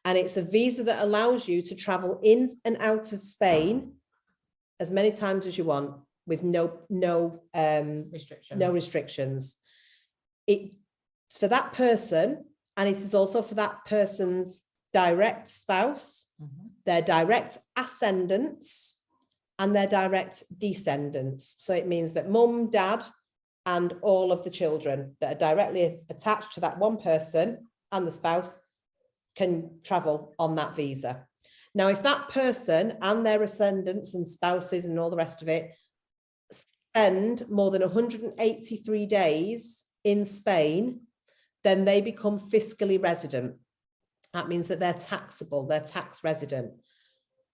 And it's a visa that allows you to travel in and out of Spain as many times as you want with no restrictions. It's for that person, and it is also for that person's direct spouse, their direct ascendants, and their direct descendants. So it means that mum, dad, and all of the children that are directly attached to that one person and the spouse can travel on that visa. Now, if that person and their ascendants and spouses and all the rest of it spend more than 183 days in Spain, then they become fiscally resident. That means that they're taxable, they're tax resident.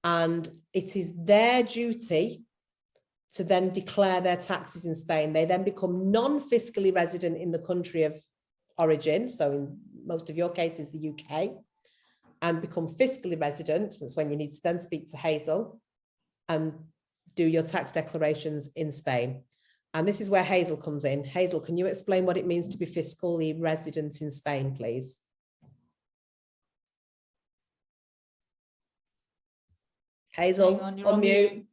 And it is their duty to then declare their taxes in Spain. They then become non-fiscally resident in the country of origin. So in most of your cases, the UK, and become fiscally resident. That's when you need to then speak to Hazel and do your tax declarations in Spain. And this is where Hazel comes in. Hazel, can you explain what it means to be fiscally resident in Spain, please? Hazel, Hang on mute.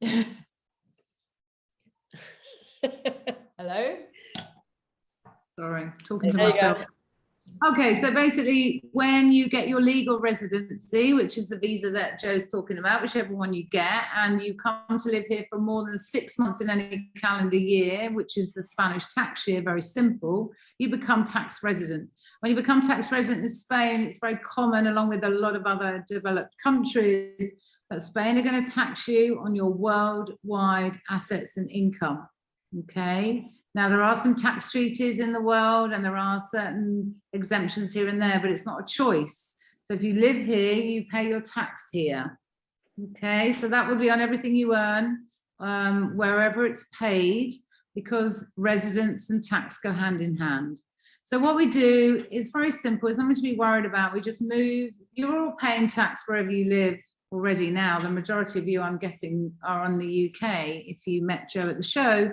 Hello? Sorry, talking to There you myself. go. Okay, so basically when you get your legal residency, which is the visa that Joe's talking about, whichever one you get, and you come to live here for more than 6 months in any calendar year, which is the Spanish tax year, very simple, you become tax resident. When you become tax resident in Spain, it's very common, along with a lot of other developed countries, that Spain are going to tax you on your worldwide assets and income. Okay. Now, there are some tax treaties in the world and there are certain exemptions here and there, but it's not a choice. So if you live here, you pay your tax here. Okay, so that would be on everything you earn, wherever it's paid, because residence and tax go hand in hand. So what we do is very simple. It's nothing to be worried about. We just move. You're all paying tax wherever you live already now. The majority of you, I'm guessing, are on the UK if you met Joe at the show.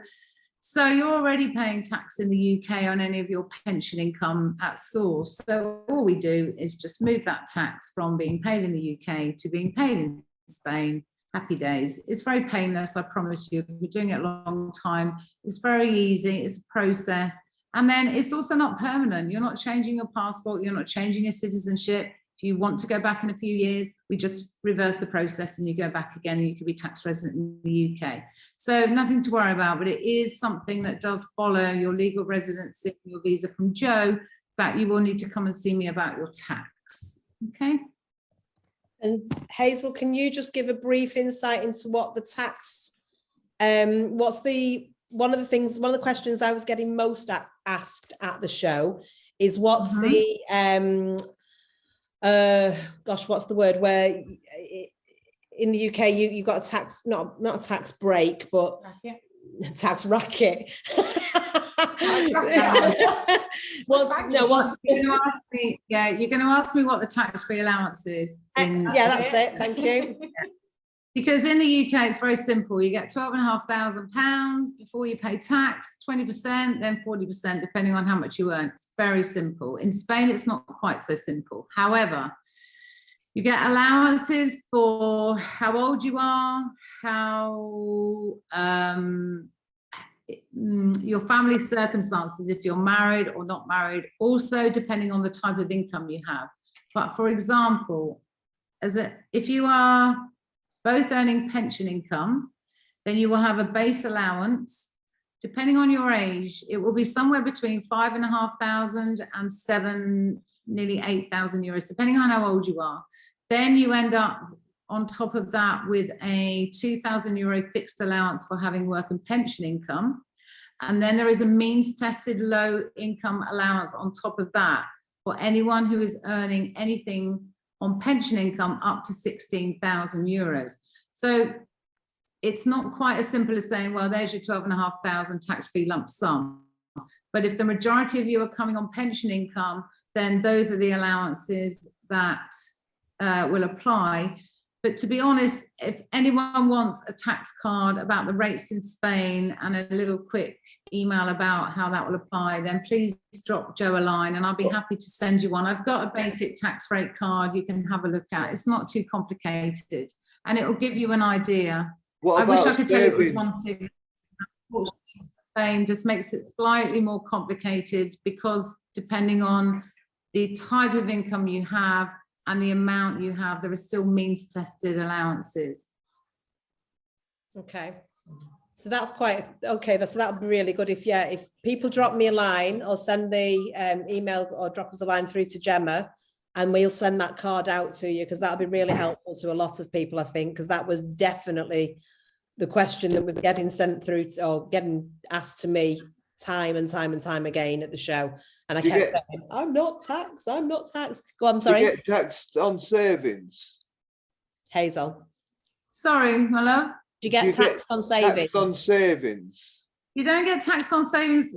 So you're already paying tax in the UK on any of your pension income at source. So all we do is just move that tax from being paid in the UK to being paid in Spain. Happy days. It's very painless, I promise you. We're doing it a long time. It's very easy. It's a process. And then it's also not permanent. You're not changing your passport. You're not changing your citizenship. If you want to go back in a few years, we just reverse the process and you go back again and you can be tax resident in the UK. So nothing to worry about, but it is something that does follow your legal residency, your visa from Joe, that you will need to come and see me about your tax. Okay. And Hazel, can you just give a brief insight into what the tax, one of the questions I was getting most asked at the show is what's what's the word, where in the UK you've got a tax, not a tax break, but Racket. a tax racket. You're going to ask me what the tax-free allowance is. Yeah, that's it. Thank you. Because in the UK, it's very simple. You get £12,500 before you pay tax, 20%, then 40%, depending on how much you earn. It's very simple. In Spain, it's not quite so simple. However, you get allowances for how old you are, how your family circumstances, if you're married or not married, also depending on the type of income you have. But for example, if you are both earning pension income, then you will have a base allowance. Depending on your age, it will be somewhere between 5,500 and nearly 8,000 euros, depending on how old you are. Then you end up on top of that with a 2,000 euro fixed allowance for having work and pension income. And then there is a means tested low income allowance on top of that for anyone who is earning anything on pension income up to 16,000 euros. So it's not quite as simple as saying, well, there's your 12,500 tax-free lump sum. But if the majority of you are coming on pension income, then those are the allowances that will apply. But to be honest, if anyone wants a tax card about the rates in Spain and a little quick email about how that will apply, then please drop Joe a line and I'll be happy to send you one. I've got a basic tax rate card you can have a look at. It's not too complicated and it will give you an idea. I wish I could tell you it was one thing. Spain just makes it slightly more complicated because depending on the type of income you have and the amount you have, there are still means tested allowances. Okay, so that's quite okay. So that would be really good if people drop me a line or send the email or drop us a line through to Gemma, and we'll send that card out to you because that would be really helpful to a lot of people, I think, because that was definitely the question that was getting sent through to, or getting asked to me time and time and time again at the show. And I kept saying, I'm not taxed. I'm not taxed. Go on, sorry. You get taxed on savings. Hazel. Sorry, my love. Do you get taxed on savings? Taxed on savings. You don't get taxed on savings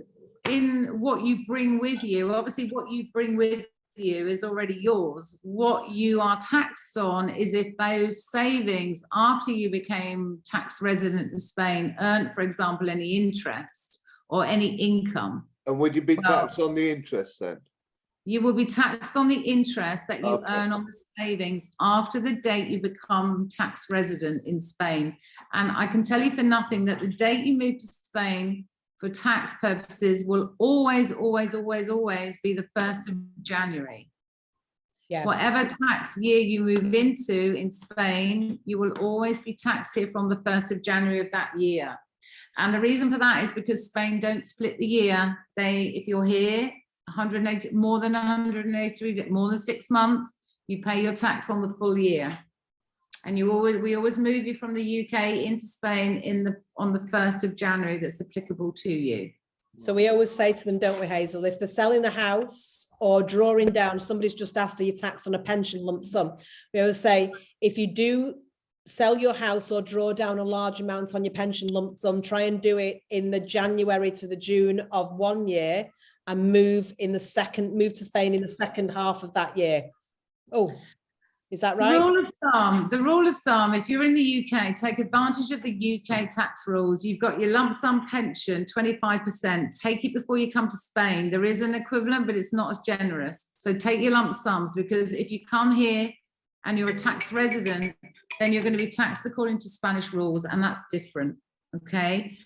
in what you bring with you. Obviously, what you bring with you is already yours. What you are taxed on is if those savings, after you became tax resident of Spain, earned, for example, any interest or any income. And would you be taxed on the interest then? You will be taxed on the interest that you earn on the savings after the date you become tax resident in Spain. And I can tell you for nothing that the date you move to Spain for tax purposes will always, always, always, always be the 1st of January. Yeah. Whatever tax year you move into in Spain, you will always be taxed here from the 1st of January of that year. And the reason for that is because Spain don't split the year. If you're here, 180, more than 183, more than 6 months, you pay your tax on the full year. And we always move you from the UK into Spain on the 1st of January. That's applicable to you. So we always say to them, don't we, Hazel, if they're selling the house or drawing down, somebody's just asked, are you taxed on a pension lump sum? We always say, if you do sell your house or draw down a large amount on your pension lump sum, try and do it in the January to the June of 1 year and move to Spain in the second half of that year. Oh, is that right? The rule of thumb, if you're in the UK, take advantage of the UK tax rules. You've got your lump sum pension, 25%. Take it before you come to Spain. There is an equivalent, but it's not as generous. So take your lump sums, because if you come here and you're a tax resident, then you're going to be taxed according to Spanish rules, and that's different, okay?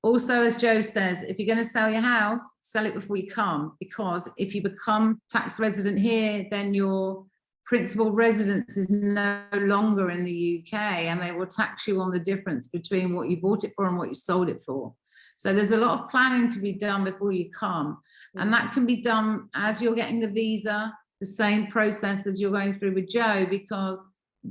Also, as Joe says, if you're going to sell your house, sell it before you come, because if you become tax resident here, then your principal residence is no longer in the UK, and they will tax you on the difference between what you bought it for and what you sold it for. So there's a lot of planning to be done before you come, and that can be done as you're getting the visa, the same process as you're going through with Joe, because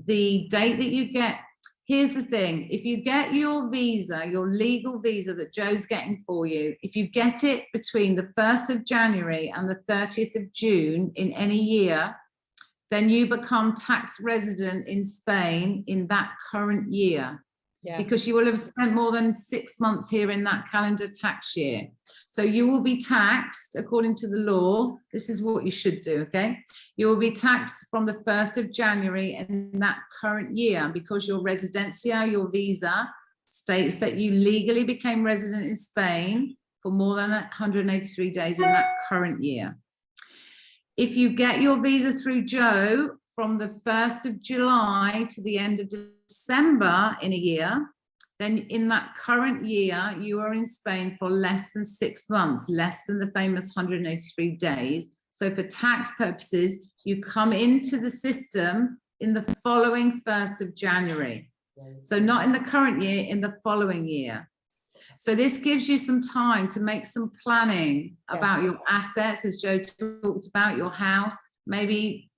the date that you get, here's the thing, if you get your visa, your legal visa that Joe's getting for you, if you get it between the 1st of January and the 30th of June in any year, then you become tax resident in Spain in that current year. Yeah. Because you will have spent more than 6 months here in that calendar tax year. So you will be taxed according to the law. This is what you should do, okay? You will be taxed from the 1st of January in that current year, because your residencia, your visa, states that you legally became resident in Spain for more than 183 days in that current year. If you get your visa through Joe from the 1st of July to the end of December in a year, then in that current year, you are in Spain for less than 6 months, less than the famous 183 days. So for tax purposes, you come into the system in the following 1st of January. So not in the current year, in the following year. So this gives you some time to make some planning about your assets, as Joe talked about, your house, maybe,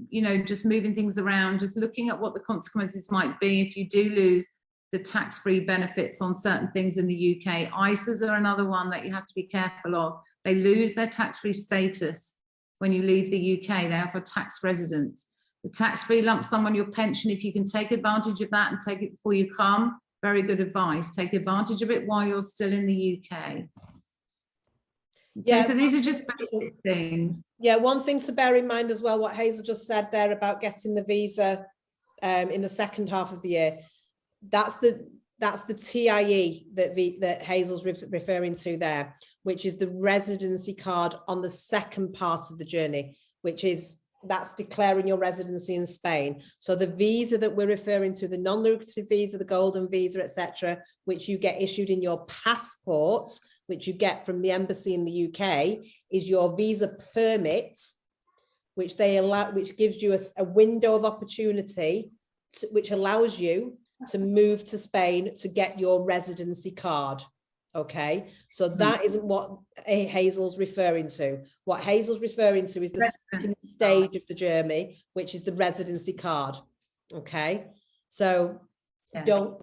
you know, just moving things around, just looking at what the consequences might be if you do lose the tax-free benefits on certain things in the UK. ISAs are another one that you have to be careful of. They lose their tax-free status when you leave the UK. They are for tax residents. The tax-free lump sum on your pension, if you can take advantage of that and take it before you come, very good advice. Take advantage of it while you're still in the UK. Yeah. So these are just basic things. Yeah, one thing to bear in mind as well, what Hazel just said there about getting the visa in the second half of the year. That's the TIE that Hazel's referring to there, which is the residency card on the second part of the journey, that's declaring your residency in Spain. So the visa that we're referring to, the non-lucrative visa, the golden visa, etc., which you get issued in your passport, which you get from the embassy in the UK, is your visa permit, which gives you a window of opportunity, which allows you to move to Spain to get your residency card. Okay, so that isn't what Hazel's referring to. What Hazel's referring to is the second stage of the journey, which is the residency card. Okay, so don't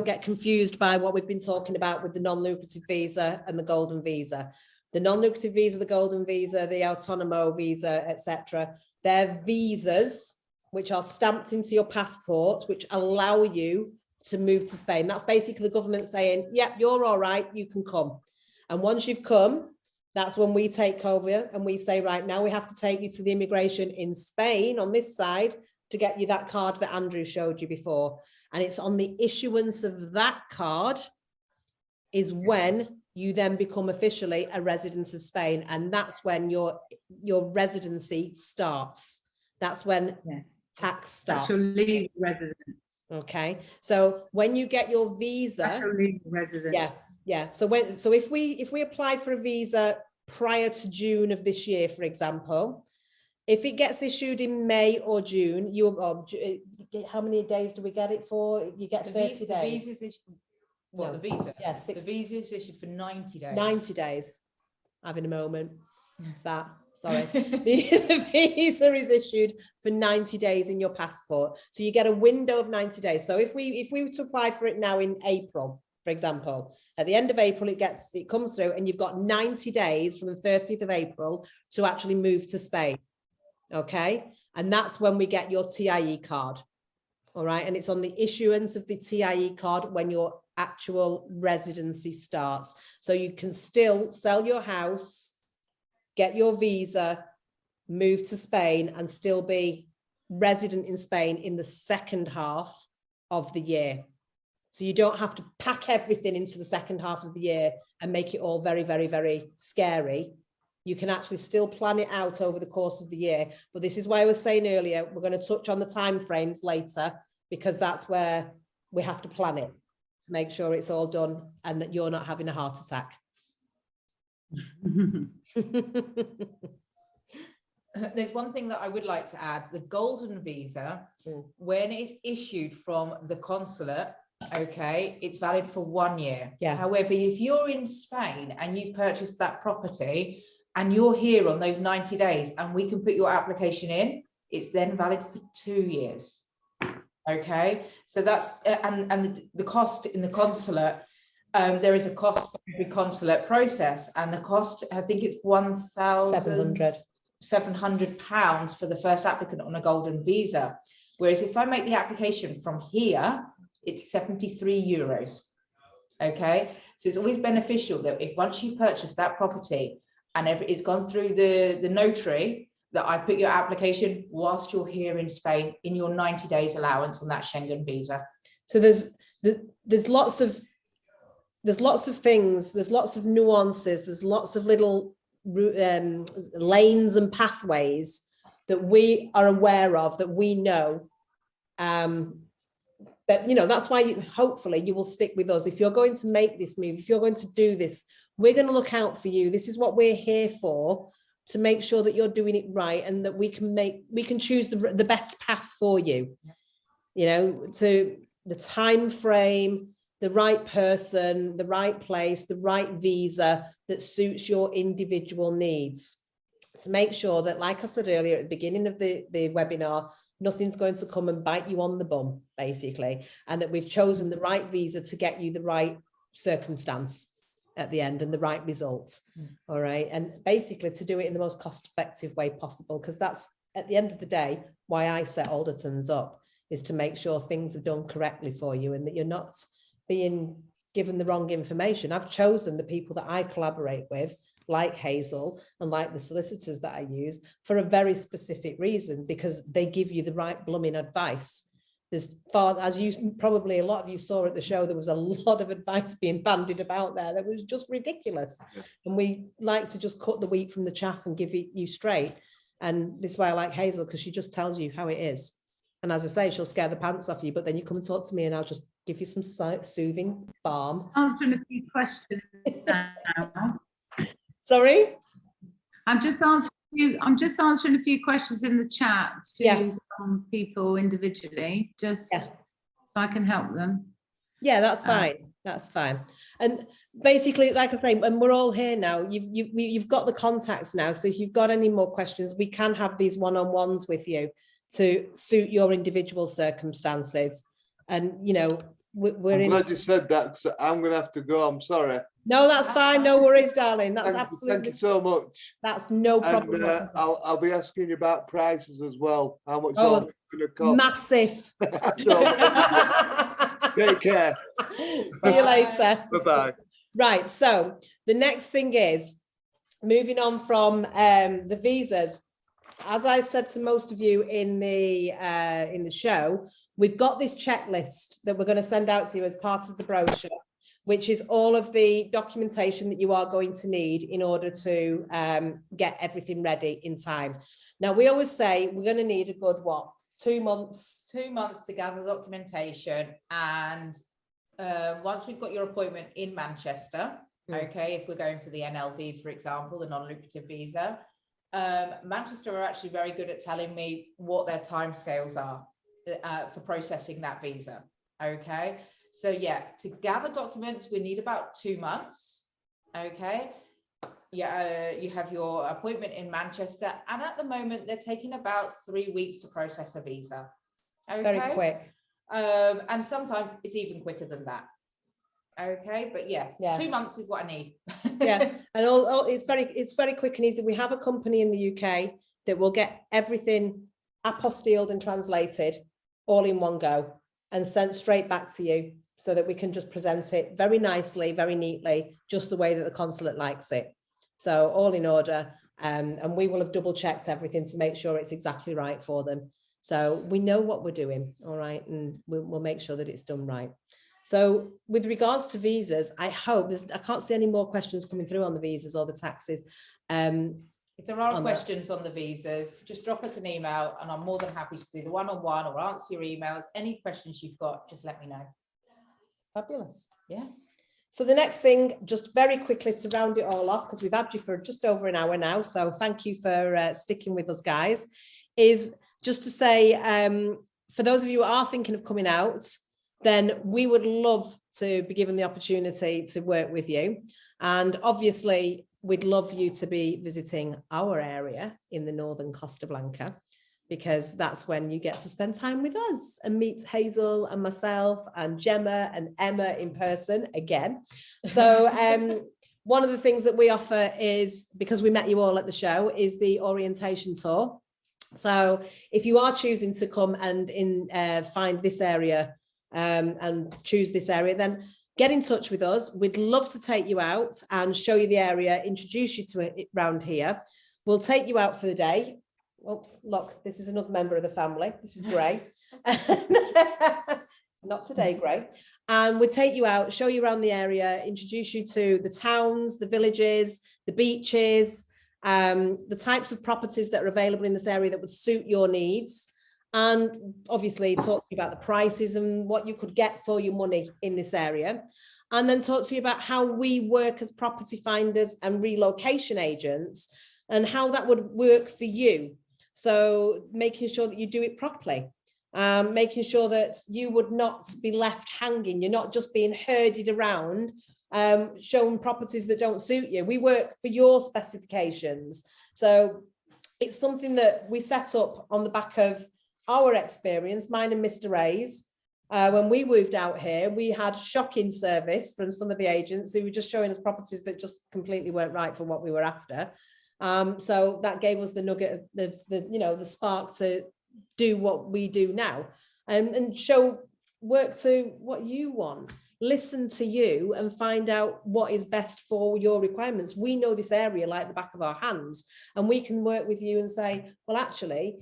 get confused by what we've been talking about with the non-lucrative visa and the golden visa. The non-lucrative visa, the golden visa, the autonomo visa, etc. They're visas which are stamped into your passport, which allow you to move to Spain. That's basically the government saying, yep, you're all right, you can come. And once you've come, that's when we take over and we say, right, now we have to take you to the immigration in Spain on this side to get you that card that Andrew showed you before. And it's on the issuance of that card is when you then become officially a resident of Spain. And that's when your residency starts. That's when tax starts. That's your legal residence. Okay, so when you get your visa, residence. So if we apply for a visa prior to June of this year, for example, if it gets issued in May or June, how many days do we get it for? You get 30 days. The visa's issued, the visa? Yeah, the visa is issued for 90 days. 90 days. Having a moment. That. Sorry, the visa is issued for 90 days in your passport. So you get a window of 90 days. So if we were to apply for it now in April, for example, at the end of April, it comes through and you've got 90 days from the 30th of April to actually move to Spain. Okay. And that's when we get your TIE card. All right. And it's on the issuance of the TIE card when your actual residency starts. So you can still sell your house, get your visa, move to Spain and still be resident in Spain in the second half of the year. So you don't have to pack everything into the second half of the year and make it all very, very, very scary. You can actually still plan it out over the course of the year. But this is why I was saying earlier, we're going to touch on the timeframes later, because that's where we have to plan it to make sure it's all done and that you're not having a heart attack. There's one thing that I would like to add. The golden visa, when it's issued from the consulate, okay, it's valid for 1 year. Yeah. However, if you're in Spain and you've purchased that property and you're here on those 90 days and we can put your application in, it's then valid for 2 years. Okay, so that's and the cost in the consulate, there is a cost for every consulate process, and the cost, I think it's £1,700 for the first applicant on a golden visa. Whereas if I make the application from here, it's €73. Okay, so it's always beneficial that if once you've purchased that property and it's gone through the notary, that I put your application whilst you're here in Spain in your 90 days allowance on that Schengen visa. So there's lots of things, there's lots of nuances, there's lots of little lanes and pathways that we are aware of, that we know, that, you know, that's why hopefully you will stick with us. If you're going to make this move, if you're going to do this, we're going to look out for you. This is what we're here for, to make sure that you're doing it right and that we can choose the best path for you, you know, to the time frame, the right person, the right place, the right visa that suits your individual needs, to make sure that, like I said earlier at the beginning of the webinar, nothing's going to come and bite you on the bum, basically, and that we've chosen the right visa to get you the right circumstance at the end and the right result. All right, and basically to do it in the most cost-effective way possible, because that's, at the end of the day, why I set Aldertons up, is to make sure things are done correctly for you and that you're not being given the wrong information. I've chosen the people that I collaborate with, like Hazel and like the solicitors that I use, for a very specific reason, because they give you the right blooming advice. There's far, as you probably, a lot of you saw at the show, there was a lot of advice being bandied about there that was just ridiculous. And we like to just cut the wheat from the chaff and give it you straight. And this is why I like Hazel, because she just tells you how it is. And as I say, she'll scare the pants off you, but then you come and talk to me and I'll just give you some soothing balm. Answering a few questions now. Sorry? I'm just answering a few questions in the chat to some people individually, just so I can help them. Yeah, that's fine. That's fine. And basically, like I say, and we're all here now. You've got the contacts now. So if you've got any more questions, we can have these one-on-ones with you to suit your individual circumstances. And, you know, I'm glad you said that, because I'm going to have to go. I'm sorry. No, that's fine. No worries, darling. That's absolutely. Thank you so much. That's no problem. And I'll be asking you about prices as well. How much all it's going to cost? Massive. Take care. See you later. Bye-bye. Right. So the next thing is moving on from the visas. As I said to most of you in the show, we've got this checklist that we're going to send out to you as part of the brochure, which is all of the documentation that you are going to need in order to get everything ready in time. Now, we always say we're going to need a good, 2 months? 2 months to gather documentation. And once we've got your appointment in Manchester, okay, if we're going for the NLV, for example, the non-lucrative visa, Manchester are actually very good at telling me what their timescales are for processing that visa, okay? So yeah, to gather documents, we need about 2 months, okay? Yeah, you have your appointment in Manchester, and at the moment, they're taking about 3 weeks to process a visa. Okay? It's very quick. And sometimes it's even quicker than that. Okay, but yeah, 2 months is what I need. Yeah, and it's very quick and easy. We have a company in the UK that will get everything apostilled and translated all in one go and sent straight back to you, so that we can just present it very nicely, very neatly, just the way that the consulate likes it. So all in order, and we will have double checked everything to make sure it's exactly right for them. So we know what we're doing, all right, and we'll make sure that it's done right. So with regards to visas, I hope I can't see any more questions coming through on the visas or the taxes. If there are questions on the visas, just drop us an email and I'm more than happy to do the one-on-one or answer your emails. Any questions you've got, just let me know. Fabulous. Yeah. So the next thing, just very quickly to round it all off, because we've had you for just over an hour now, so thank you for sticking with us, guys, is just to say, for those of you who are thinking of coming out, then we would love to be given the opportunity to work with you. And obviously, we'd love you to be visiting our area in the northern Costa Blanca, because that's when you get to spend time with us and meet Hazel and myself and Gemma and Emma in person again. So one of the things that we offer is, because we met you all at the show, is the orientation tour. So if you are choosing to come and find this area and choose this area, then get in touch with us. We'd love to take you out and show you the area, introduce you to it around here. We'll take you out for the day. Oops, look, this is another member of the family. This is Gray. Not today, Gray. And we'll take you out, show you around the area, introduce you to the towns, the villages, the beaches, the types of properties that are available in this area that would suit your needs. And obviously talk to you about the prices and what you could get for your money in this area. And then talk to you about how we work as property finders and relocation agents and how that would work for you. So making sure that you do it properly, making sure that you would not be left hanging. You're not just being herded around, showing properties that don't suit you. We work for your specifications. So it's something that we set up on the back of our experience, mine and Mr. Ray's. When we moved out here, we had shocking service from some of the agents who were just showing us properties that just completely weren't right for what we were after. So that gave us the nugget of the spark to do what we do now and work to what you want. listen to you and find out what is best for your requirements. We know this area like the back of our hands, and we can work with you and say, well, actually,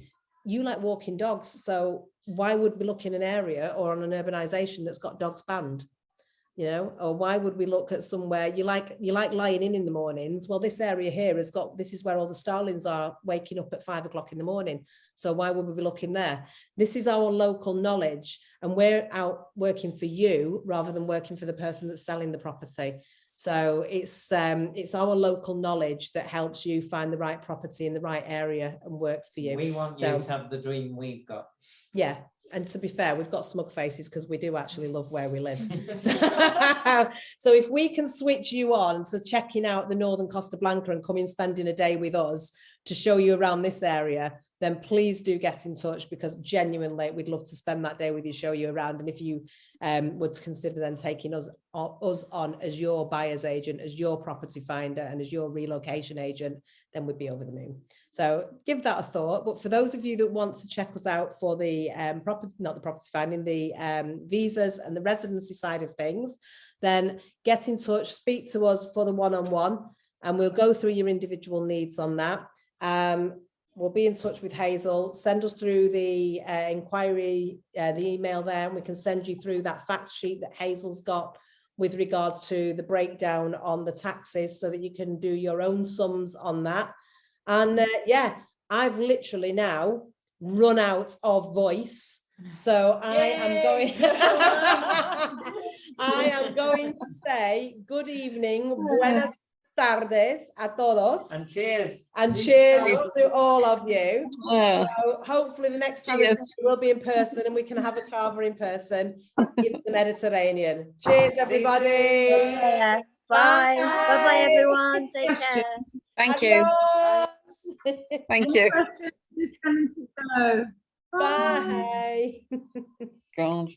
you like walking dogs, so why would we look in an area or on an urbanization that's got dogs banned? You know, or why would we look at somewhere you like lying in the mornings? Well, this area here has got, this is where all the starlings are waking up at 5 o'clock in the morning. So why would we be looking there? This is our local knowledge, and we're out working for you rather than working for the person that's selling the property. So it's our local knowledge that helps you find the right property in the right area and works for you. We want you to have the dream we've got. Yeah. And to be fair, we've got smug faces because we do actually love where we live. So if we can switch you on to checking out the Northern Costa Blanca and coming spending a day with us to show you around this area, then please do get in touch, because genuinely we'd love to spend that day with you, show you around. And if you would consider then taking us on as your buyer's agent, as your property finder, and as your relocation agent, then we'd be over the moon. So give that a thought. But for those of you that want to check us out for the property, not the property finding, the visas and the residency side of things, then get in touch, speak to us for the one-on-one, and we'll go through your individual needs on that. We'll be in touch with Hazel. Send us through the inquiry, the email there, and we can send you through that fact sheet that Hazel's got with regards to the breakdown on the taxes, so that you can do your own sums on that. And yeah, I've literally now run out of voice. So I am going to say good evening, buenas tardes a todos. And cheers. And cheers to all of you. So hopefully the next time we'll be in person and we can have a carver in person in the Mediterranean. Cheers, everybody. Yeah. Bye. Bye-bye, everyone. Take care. Thank you. Thank you. Bye. Bye. God.